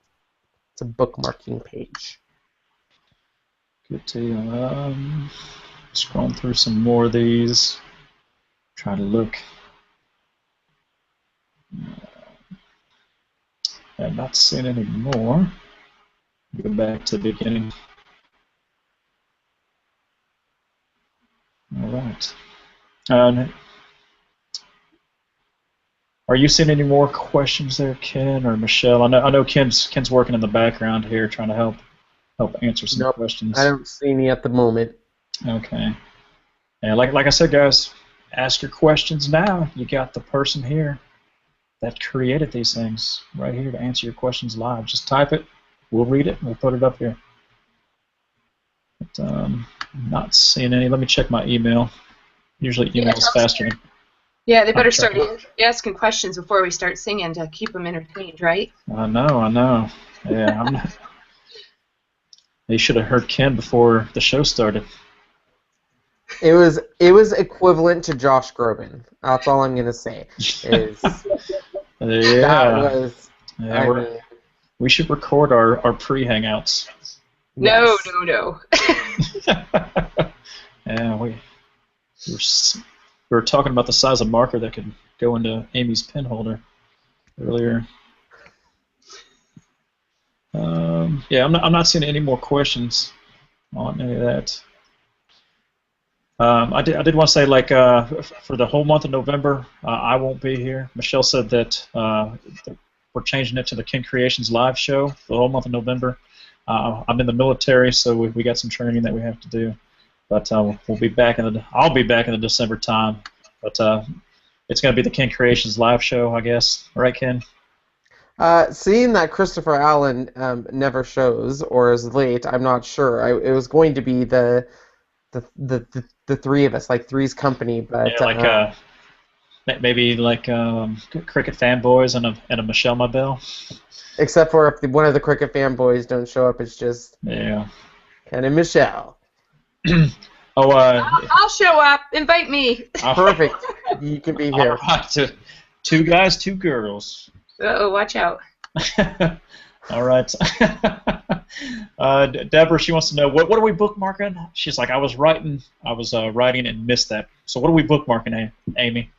It's a bookmarking page. Good to scrolling through some more of these. Try to look. I'm not seeing any more. Go back to the beginning. All right. Are you seeing any more questions there, Ken or Michelle? I know Ken's working in the background here, trying to help answer some questions. I don't see any at the moment. Okay. And like I said, guys, ask your questions now. You got the person here that created these things right here to answer your questions live. Just type it, we'll read it, and we'll put it up here. But, I'm not seeing any. Let me check my email. Usually email is faster. Yeah, they better start asking questions before we start singing to keep them entertained, right? I know. Yeah, they should have heard Ken before the show started. It was equivalent to Josh Groban. That's all I'm gonna say. Yeah. We should record our pre-hangouts. No. Yeah, we were talking about the size of marker that could go into Amy's pen holder earlier. Yeah, I'm not seeing any more questions on any of that. I did want to say, like, for the whole month of November, I won't be here. Michelle said that we're changing it to the Ken Kreations live show for the whole month of November. I'm in the military, so we got some training that we have to do. But I'll be back in the December time. But it's going to be the Ken Kreations live show, I guess. Right, Ken? Seeing that Christopher Allen never shows or is late, I'm not sure. It was going to be the three of us, like Three's Company, but yeah, like maybe like Cricut fanboys and a Michelle Mabel. Except for if one of the Cricut fanboys don't show up, it's just Ken and Michelle. I'll show up. Invite me. Perfect. You can be here. All right. Two guys, two girls. Uh-oh, watch out. All right. Deborah, she wants to know what are we bookmarking? She's like, I was writing and missed that. So what are we bookmarking, Amy?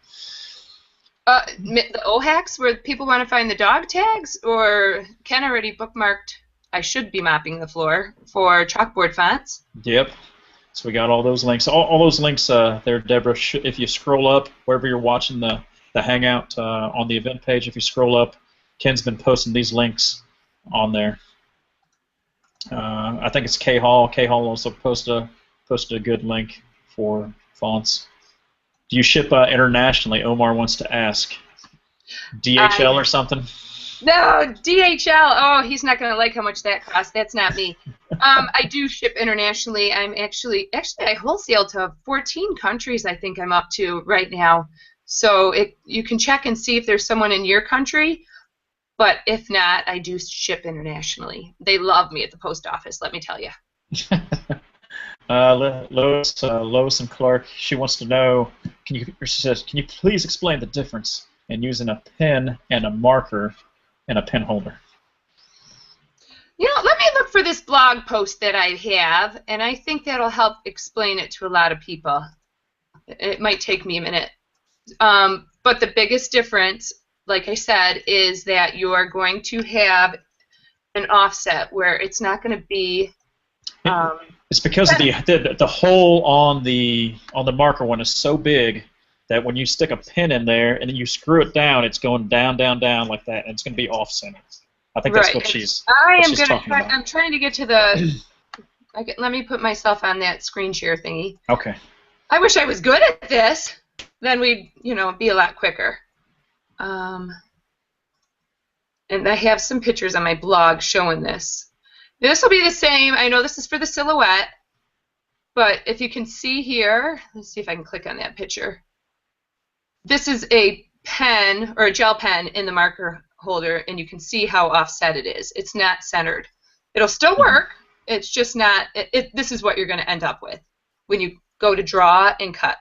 The OHACs where people want to find the dog tags, or Ken already bookmarked. I should be mopping the floor for chalkboard fonts. Yep. So we got all those links. All those links there, Deborah. If you scroll up wherever you're watching the Hangout on the event page, if you scroll up, Ken's been posting these links on there. I think it's K Hall. K Hall also posted a good link for fonts. Do you ship internationally? Omar wants to ask. DHL or something? No, DHL. Oh, he's not going to like how much that costs. That's not me. I do ship internationally. I'm actually I wholesale to 14 countries. I think I'm up to right now. So you can check and see if there's someone in your country. But if not, I do ship internationally. They love me at the post office, let me tell you. Lois and Clark, she wants to know, can you please explain the difference in using a pen and a marker in a pen holder? Let me look for this blog post that I have, and I think that'll help explain it to a lot of people. It might take me a minute. But the biggest difference, like I said, is that you are going to have an offset where it's not going to be. It's because the hole on the marker one is so big that when you stick a pin in there and then you screw it down, it's going down, down, down like that, and it's going to be off center. I think that's what she's talking about. I'm trying to get to the. Let me put myself on that screen share thingy. Okay. I wish I was good at this. Then we'd be a lot quicker. And I have some pictures on my blog showing this. This will be the same. I know this is for the silhouette, but if you can see here, let's see if I can click on that picture. This is a pen or a gel pen in the marker holder, and you can see how offset it is. It's not centered. It'll still work. It's just not. This is what you're going to end up with when you go to draw and cut.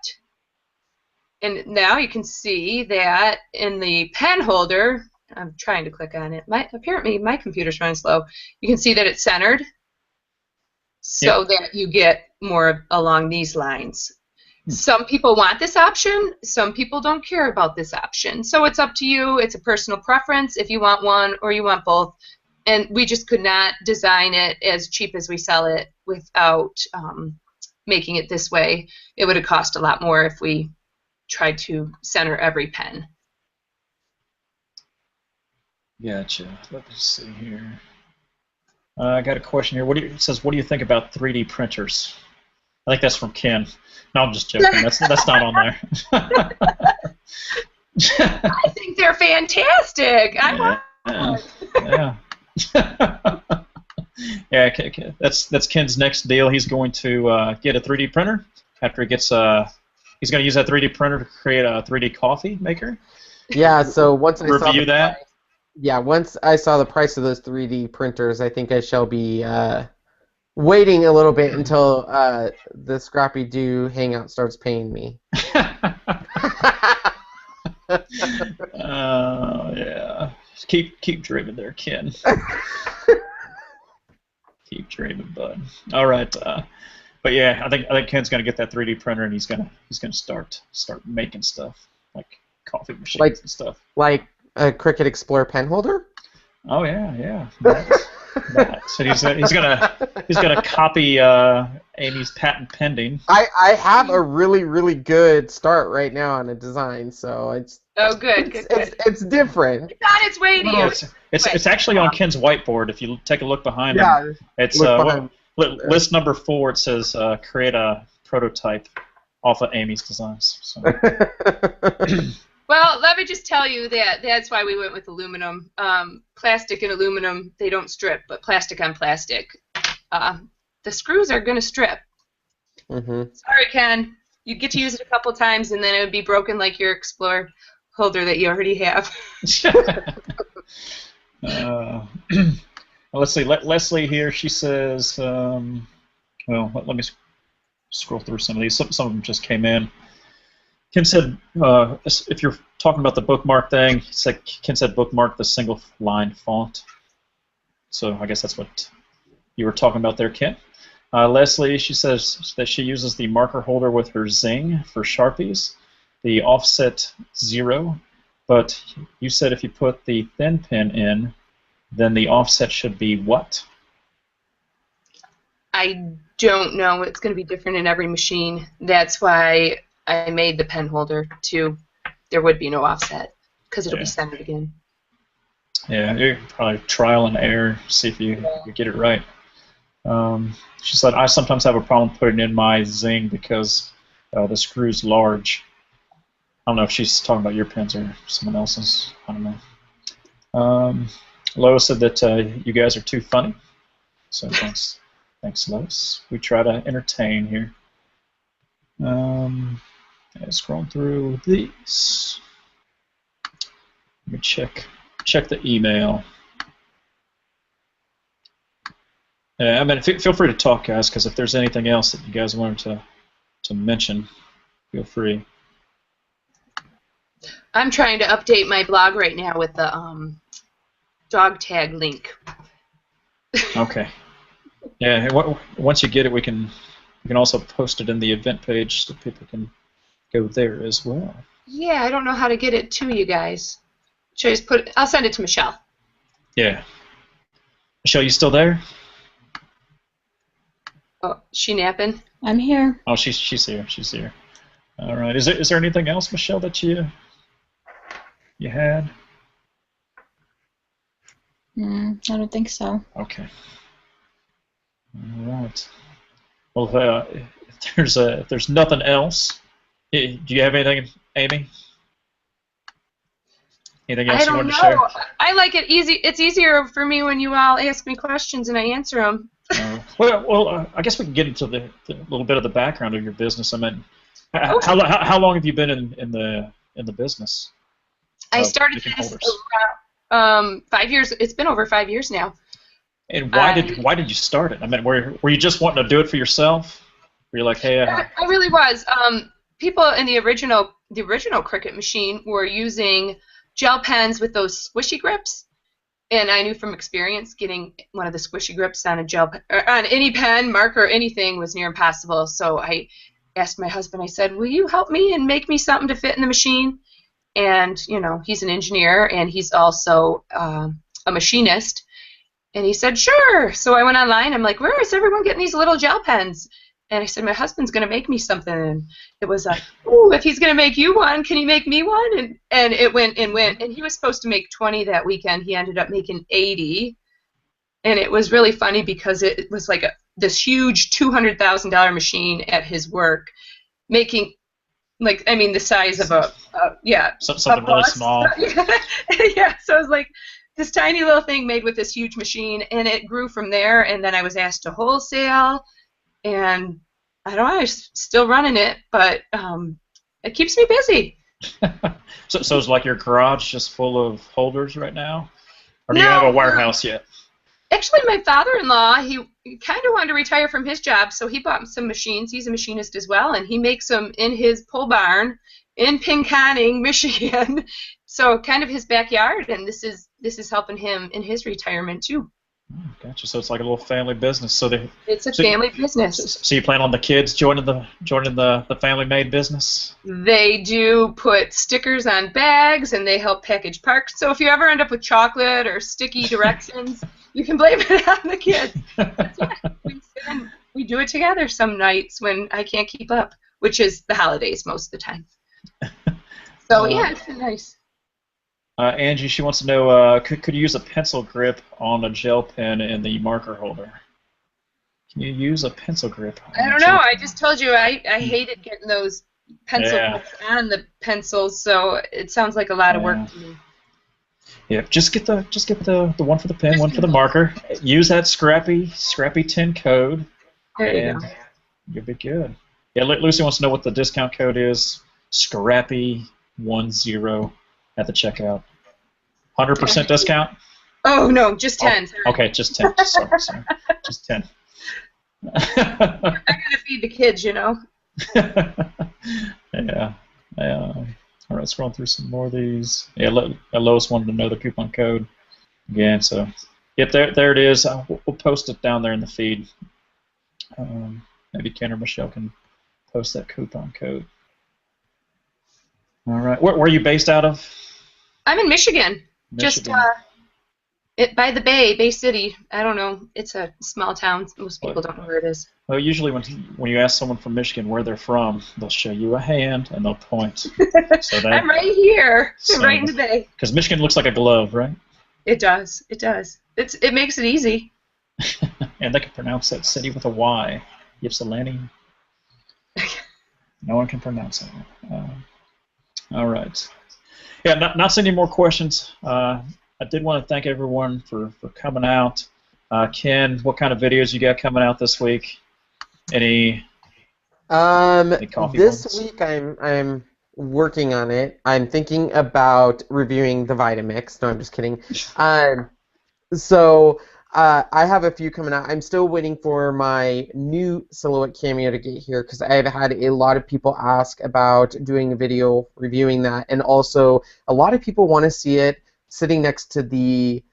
And now you can see that in the pen holder, I'm trying to click on it. Apparently my computer's running slow. You can see that it's centered so that you get more along these lines. Some people want this option. Some people don't care about this option. So it's up to you. It's a personal preference if you want one or you want both. And we just could not design it as cheap as we sell it without making it this way. It would have cost a lot more if we tried to center every pen. Gotcha. Let me see here. I got a question here. It says, what do you think about 3D printers? I think that's from Ken. No, I'm just joking. That's not on there. I think they're fantastic. Yeah. Yeah, that's Ken's next deal. He's going to get a 3D printer after he gets he's going to use that 3D printer to create a 3D coffee maker. Yeah. So once I saw Review that. once I saw the price of those 3D printers, I think I shall be waiting a little bit until the ScrappyDew Hangout starts paying me. Yeah. Keep dreaming there, Ken. Keep dreaming, bud. All right. But yeah, I think Ken's gonna get that 3D printer and he's gonna start making stuff like coffee machines and stuff. Like a Cricut Explore pen holder. Oh yeah. That. So he's gonna copy Amy's patent pending. I have a really good start right now on a design, so it's good. It's different. It's on its way to you. It's actually on Ken's whiteboard. If you take a look behind him, it's list number 4. It says create a prototype off of Amy's designs. So. Well, let me just tell you that's why we went with aluminum. Plastic and aluminum, they don't strip, but plastic on plastic, the screws are going to strip. Sorry, Ken. You get to use it a couple times, and then it would be broken like your Explore holder that you already have. Well, let's see. Leslie here, she says, well, let me scroll through some of these. Some of them just came in. Ken said, if you're talking about the bookmark thing, Ken said bookmark the single line font. So I guess that's what you were talking about there, Ken. Leslie, she says that she uses the marker holder with her Zing for Sharpies, the offset 0, but you said if you put the thin pen in, then the offset should be what? I don't know. It's going to be different in every machine. That's why I made the pen holder too. There would be no offset because it'll be centered again. Yeah, you probably trial and error, see if you get it right. She said, I sometimes have a problem putting in my Zing because the screw's large. I don't know if she's talking about your pens or someone else's. I don't know. Lois said that you guys are too funny. So thanks, Lois. We try to entertain here. Scrolling through these. Let me check the email. I mean, feel free to talk, guys, because if there's anything else that you guys wanted to mention, feel free. I'm trying to update my blog right now with the dog tag link. Okay. Yeah. Once you get it, we can also post it in the event page so people can go there as well. Yeah, I don't know how to get it to you guys. Should I just I'll send it to Michelle. Yeah. Michelle, you still there? Oh, she napping? I'm here. Oh, she's here. She's here. All right. Is there anything else, Michelle, that you had? I don't think so. Okay. All right. Well, if there's nothing else, do you have anything, Amy? Anything else you want to share? I like it easy. It's easier for me when you all ask me questions and I answer them. Well, I guess we can get into the little bit of the background of your business. I mean, how long have you been in the business? I started this around 5 years. It's been over 5 years now. And why did you start it? I mean, were you just wanting to do it for yourself? Were you like, hey? I really was. People in the original Cricut machine were using gel pens with those squishy grips, and I knew from experience getting one of the squishy grips on a gel pen, or on any pen, marker, anything was near impossible. So I asked my husband. I said, "Will you help me and make me something to fit in the machine?" And he's an engineer and he's also a machinist. And he said, "Sure." So I went online. I'm like, "Where is everyone getting these little gel pens?" And I said, "My husband's going to make me something." And it was like, "Ooh, if he's going to make you one, can he make me one?" And it went and went. And he was supposed to make 20 that weekend. He ended up making 80. And it was really funny because it was like this huge $200,000 machine at his work, making, the size of something really small. Yeah, so it was like this tiny little thing made with this huge machine, and it grew from there. And then I was asked to wholesale. And I don't know, I'm still running it, but it keeps me busy. So is like your garage just full of holders right now? Or do you No, have a warehouse yet? actually, my father-in-law, he kind of wanted to retire from his job, so he bought some machines. He's a machinist as well, and he makes them in his pole barn in Pinconning, Michigan. So kind of his backyard, and this is helping him in his retirement too. Oh, gotcha. So it's like a little family business. It's a family business. So you plan on the kids joining the family-made business? They do put stickers on bags, and they help package parks. So if you ever end up with chocolate or sticky directions, you can blame it on the kids. Yeah, we do it together some nights when I can't keep up, which is the holidays most of the time. So yeah, it's been nice. Angie, she wants to know, could you use a pencil grip on a gel pen in the marker holder? Can you use a pencil grip? I don't know. I just told you I hated getting those pencil grips on the pencils, so it sounds like a lot of work to me. Yeah, just get the one for the pen, one for the marker. Use that Scrappy 10 code, There you go. You'll be good. Yeah, Lucy wants to know what the discount code is. Scrappy10 at the checkout. 100% discount? Oh no, just 10. Oh, okay, just 10. Sorry. Just 10. I gotta feed the kids, you know. Yeah. All right, scrolling through some more of these. Yeah, Lois wanted to know the coupon code again. So, yep, there it is. We'll post it down there in the feed. Maybe Ken or Michelle can post that coupon code. All right. Where are you based out of? I'm in Michigan. Just by the Bay City. I don't know. It's a small town. Most people don't know where it is. Well, usually when you ask someone from Michigan where they're from, they'll show you a hand and they'll point. So I'm right here. I'm right in the Bay. Because Michigan looks like a glove, right? It does. It does. It makes it easy. And they can pronounce that city with a Y. Ypsilanti. No one can pronounce it. All right. Yeah, not seeing any more questions. I did want to thank everyone for coming out. Ken, what kind of videos you got coming out this week? Any coffee this ones? week I'm working on it. I'm thinking about reviewing the Vitamix. No, I'm just kidding. So I have a few coming out. I'm still waiting for my new silhouette cameo to get here because I've had a lot of people ask about doing a video reviewing that, and also a lot of people want to see it sitting next to the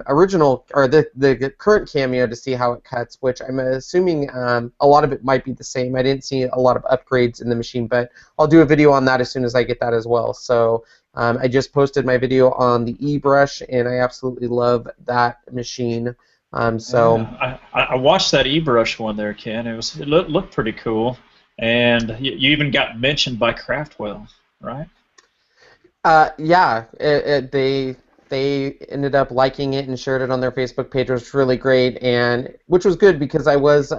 original or the current cameo to see how it cuts, which I'm assuming a lot of it might be the same. I didn't see a lot of upgrades in the machine, but I'll do a video on that as soon as I get that as well. So I just posted my video on the eBrush, and I absolutely love that machine. I watched that eBrush one there, Ken. It looked pretty cool, and you even got mentioned by Craftwell, right? Yeah, they ended up liking it and shared it on their Facebook page. It was really great, and which was good because I was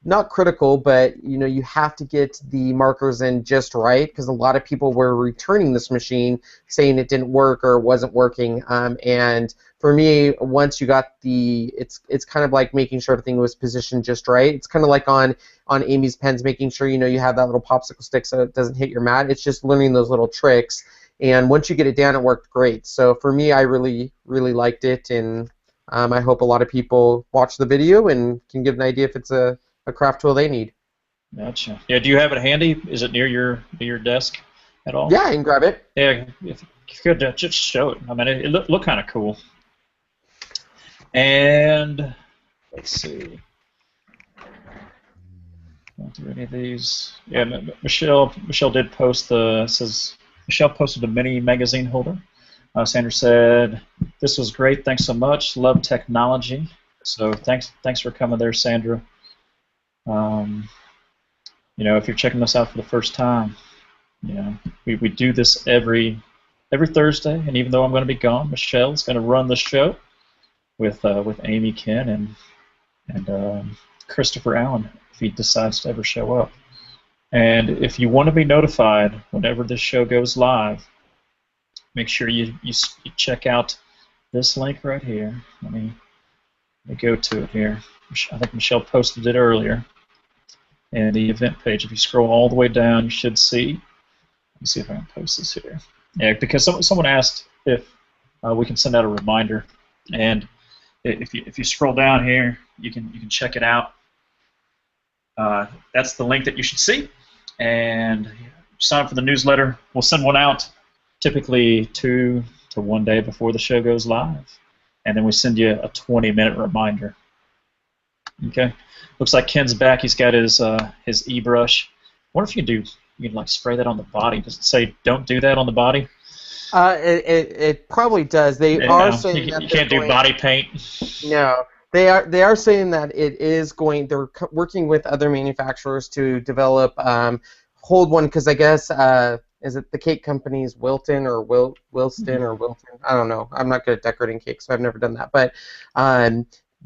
not critical, but you have to get the markers in just right because a lot of people were returning this machine saying it didn't work or wasn't working. And for me, once you got it's kind of like making sure everything was positioned just right. It's kind of like on Amy's pens, making sure you have that little popsicle stick so it doesn't hit your mat. It's just learning those little tricks. And once you get it down, it worked great. So for me, I really, really liked it, and I hope a lot of people watch the video and can get an idea if it's a craft tool they need. Gotcha. Yeah, do you have it handy? Is it near your desk at all? Yeah, I can grab it. Yeah, if you could just show it. I mean, it looked kind of cool. And let's see. Going through any of these. Yeah, Michelle did post Michelle posted a mini magazine holder. Sandra said, "This was great. Thanks so much. Love technology." So thanks for coming there, Sandra. If you're checking this out for the first time, we do this every Thursday, and even though I'm going to be gone, Michelle's going to run the show with Amy, Ken, and Christopher Allen if he decides to ever show up. And if you want to be notified whenever this show goes live, make sure you check out this link right here. Let me go to it here. I think Michelle posted it earlier. And the event page, if you scroll all the way down, you should see Let me see if I can post this here. Yeah, because someone asked if we can send out a reminder, and if you scroll down here, you can check it out. That's the link that you should see, and sign up for the newsletter. We'll send one out typically 2 to 1 day before the show goes live, and then we send you a 20-minute reminder. Okay. Looks like Ken's back. He's got his e-brush. What if you can like spray that on the body? Does it say don't do that on the body? It probably does. They are saying that you can't do body paint. No, they are saying that it is going. They're working with other manufacturers to develop hold one, because I guess is it the cake company's Wilton or Wilston or Wilton? I don't know. I'm not good at decorating cakes, so I've never done that. But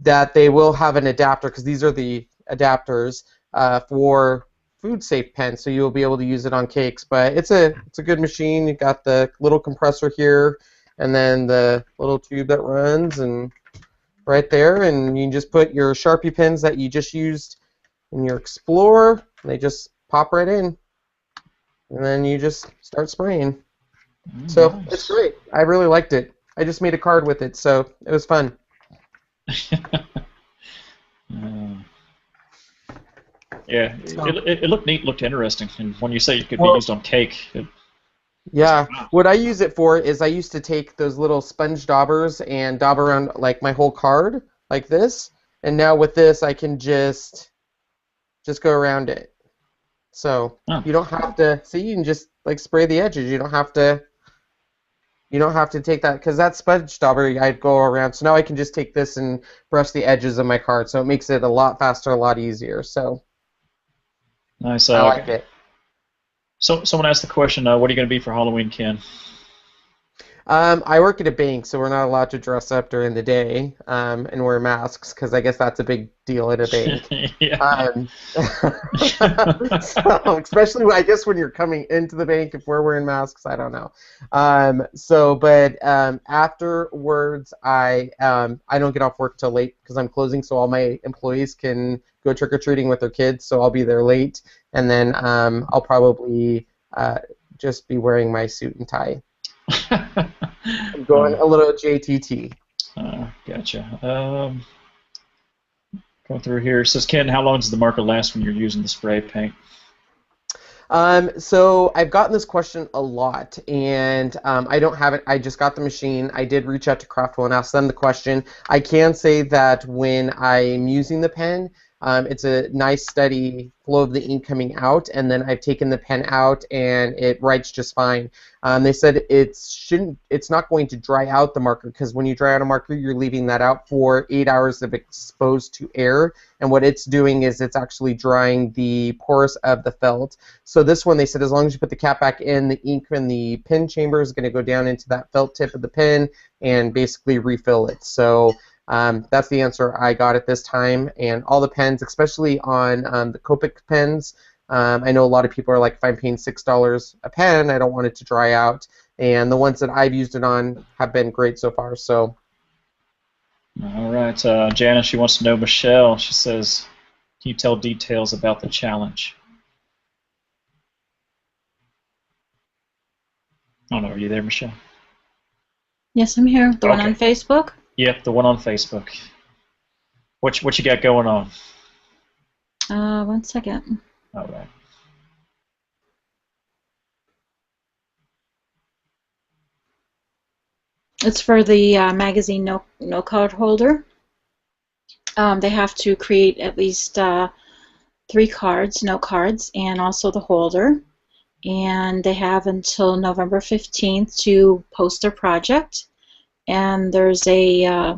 that they will have an adapter, because these are the adapters for food safe pen, so you'll be able to use it on cakes. But it's a good machine. You got the little compressor here, and then the little tube that runs, and right there, and you can just put your Sharpie pens that you just used in your Explorer, and they just pop right in, and then you just start spraying. So Nice. it's great. I really liked it. I just made a card with it, so it was fun. Yeah, it looked neat, looked interesting, and when you say it could be used on cake, Yeah, what I use it for is I used to take those little sponge daubers and daub around like my whole card like this, and now with this I can just go around it. So you don't have to see. You can just like spray the edges. You don't have to take that, because that sponge dauber I'd go around. So now I can just take this and brush the edges of my card. So it makes it a lot faster, a lot easier. So nice. I like it. So someone asked the question, what are you going to be for Halloween, Ken? I work at a bank, so we're not allowed to dress up during the day and wear masks, because I guess that's a big deal at a bank. So, especially, I guess, when you're coming into the bank, if we're wearing masks, I don't know. But afterwards, I don't get off work till late because I'm closing, so all my employees can go trick-or-treating with their kids, so I'll be there late, and then I'll probably just be wearing my suit and tie. I'm going a little JTT. Gotcha. Going through here. It says, Ken, how long does the marker last when you're using the spray paint? So I've gotten this question a lot, and I don't have it. I just got the machine. I did reach out to Craftwell and ask them the question. I can say that when I'm using the pen, it's a nice steady flow of the ink coming out, and then I've taken the pen out and it writes just fine. They said it's not going to dry out the marker, because when you dry out a marker, you're leaving that out for 8 hours of exposed to air, and what it's doing is it's actually drying the pores of the felt. So this one, they said, as long as you put the cap back in, the ink in the pen chamber is going to go down into that felt tip of the pen and basically refill it. So that's the answer I got at this time, and all the pens, especially on the Copic pens, I know a lot of people are like, if I'm paying $6 a pen, I don't want it to dry out, and the ones that I've used it on have been great so far. So. All right, Janice, she wants to know, Michelle, she says, can you tell details about the challenge? I don't know, are you there, Michelle? Yes, I'm here. The one on Facebook? Yep, the one on Facebook. What you got going on? 1 second. All right. It's for the magazine no card holder. They have to create at least 3 cards, no cards, and also the holder. And they have until November 15th to post their project. And there's a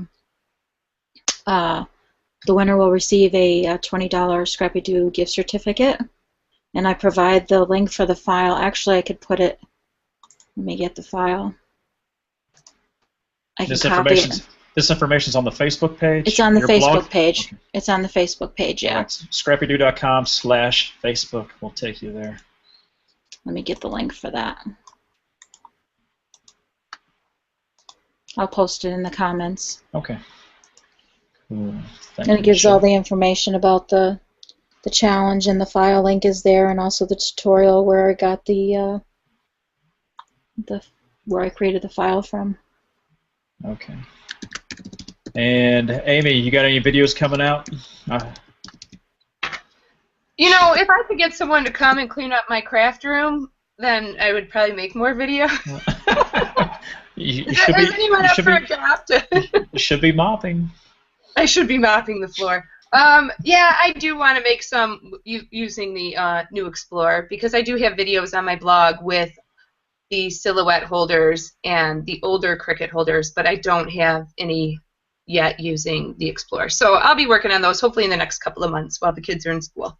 the winner will receive a $20 ScrappyDew gift certificate, and I provide the link for the file. Actually, I could put it. Let me get the file. I can copy it. This information's on the Facebook page. It's on the Facebook blog? page. Okay. It's on the Facebook page. Yeah. Right. ScrappyDew.com/Facebook will take you there. Let me get the link for that. I'll post it in the comments. Okay. Cool. And it gives all the information about the challenge, and the file link is there, and also the tutorial where I got the where I created the file from. Okay. And Amy, you got any videos coming out? You know, if I could get someone to come and clean up my craft room, then I would probably make more videos. You should be. Is anyone up for a job? You should be mopping. I should be mopping the floor. Yeah, I do want to make some using the new Explorer, because I do have videos on my blog with the silhouette holders and the older Cricut holders, but I don't have any yet using the Explorer. So I'll be working on those hopefully in the next couple of months while the kids are in school.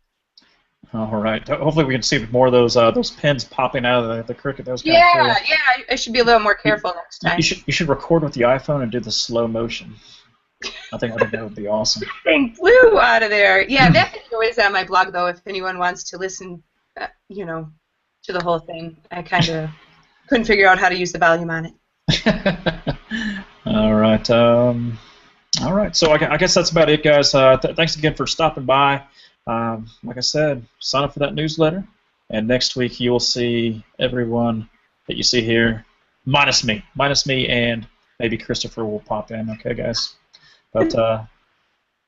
All right. Hopefully we can see more of those pins popping out of the Cricut. That was kind of cool. Yeah. I should be a little more careful next time. You should record with the iPhone and do the slow motion. I think that would be awesome. Thing flew out of there. Yeah, that video is on my blog though. If anyone wants to listen, you know, to the whole thing. I kind of couldn't figure out how to use the volume on it. All right. All right. So I guess that's about it, guys. Thanks again for stopping by. Like I said, sign up for that newsletter, and next week you'll see everyone that you see here, minus me, and maybe Christopher will pop in. Okay, guys. But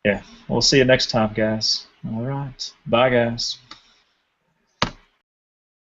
yeah, we'll see you next time, guys. All right. Bye, guys.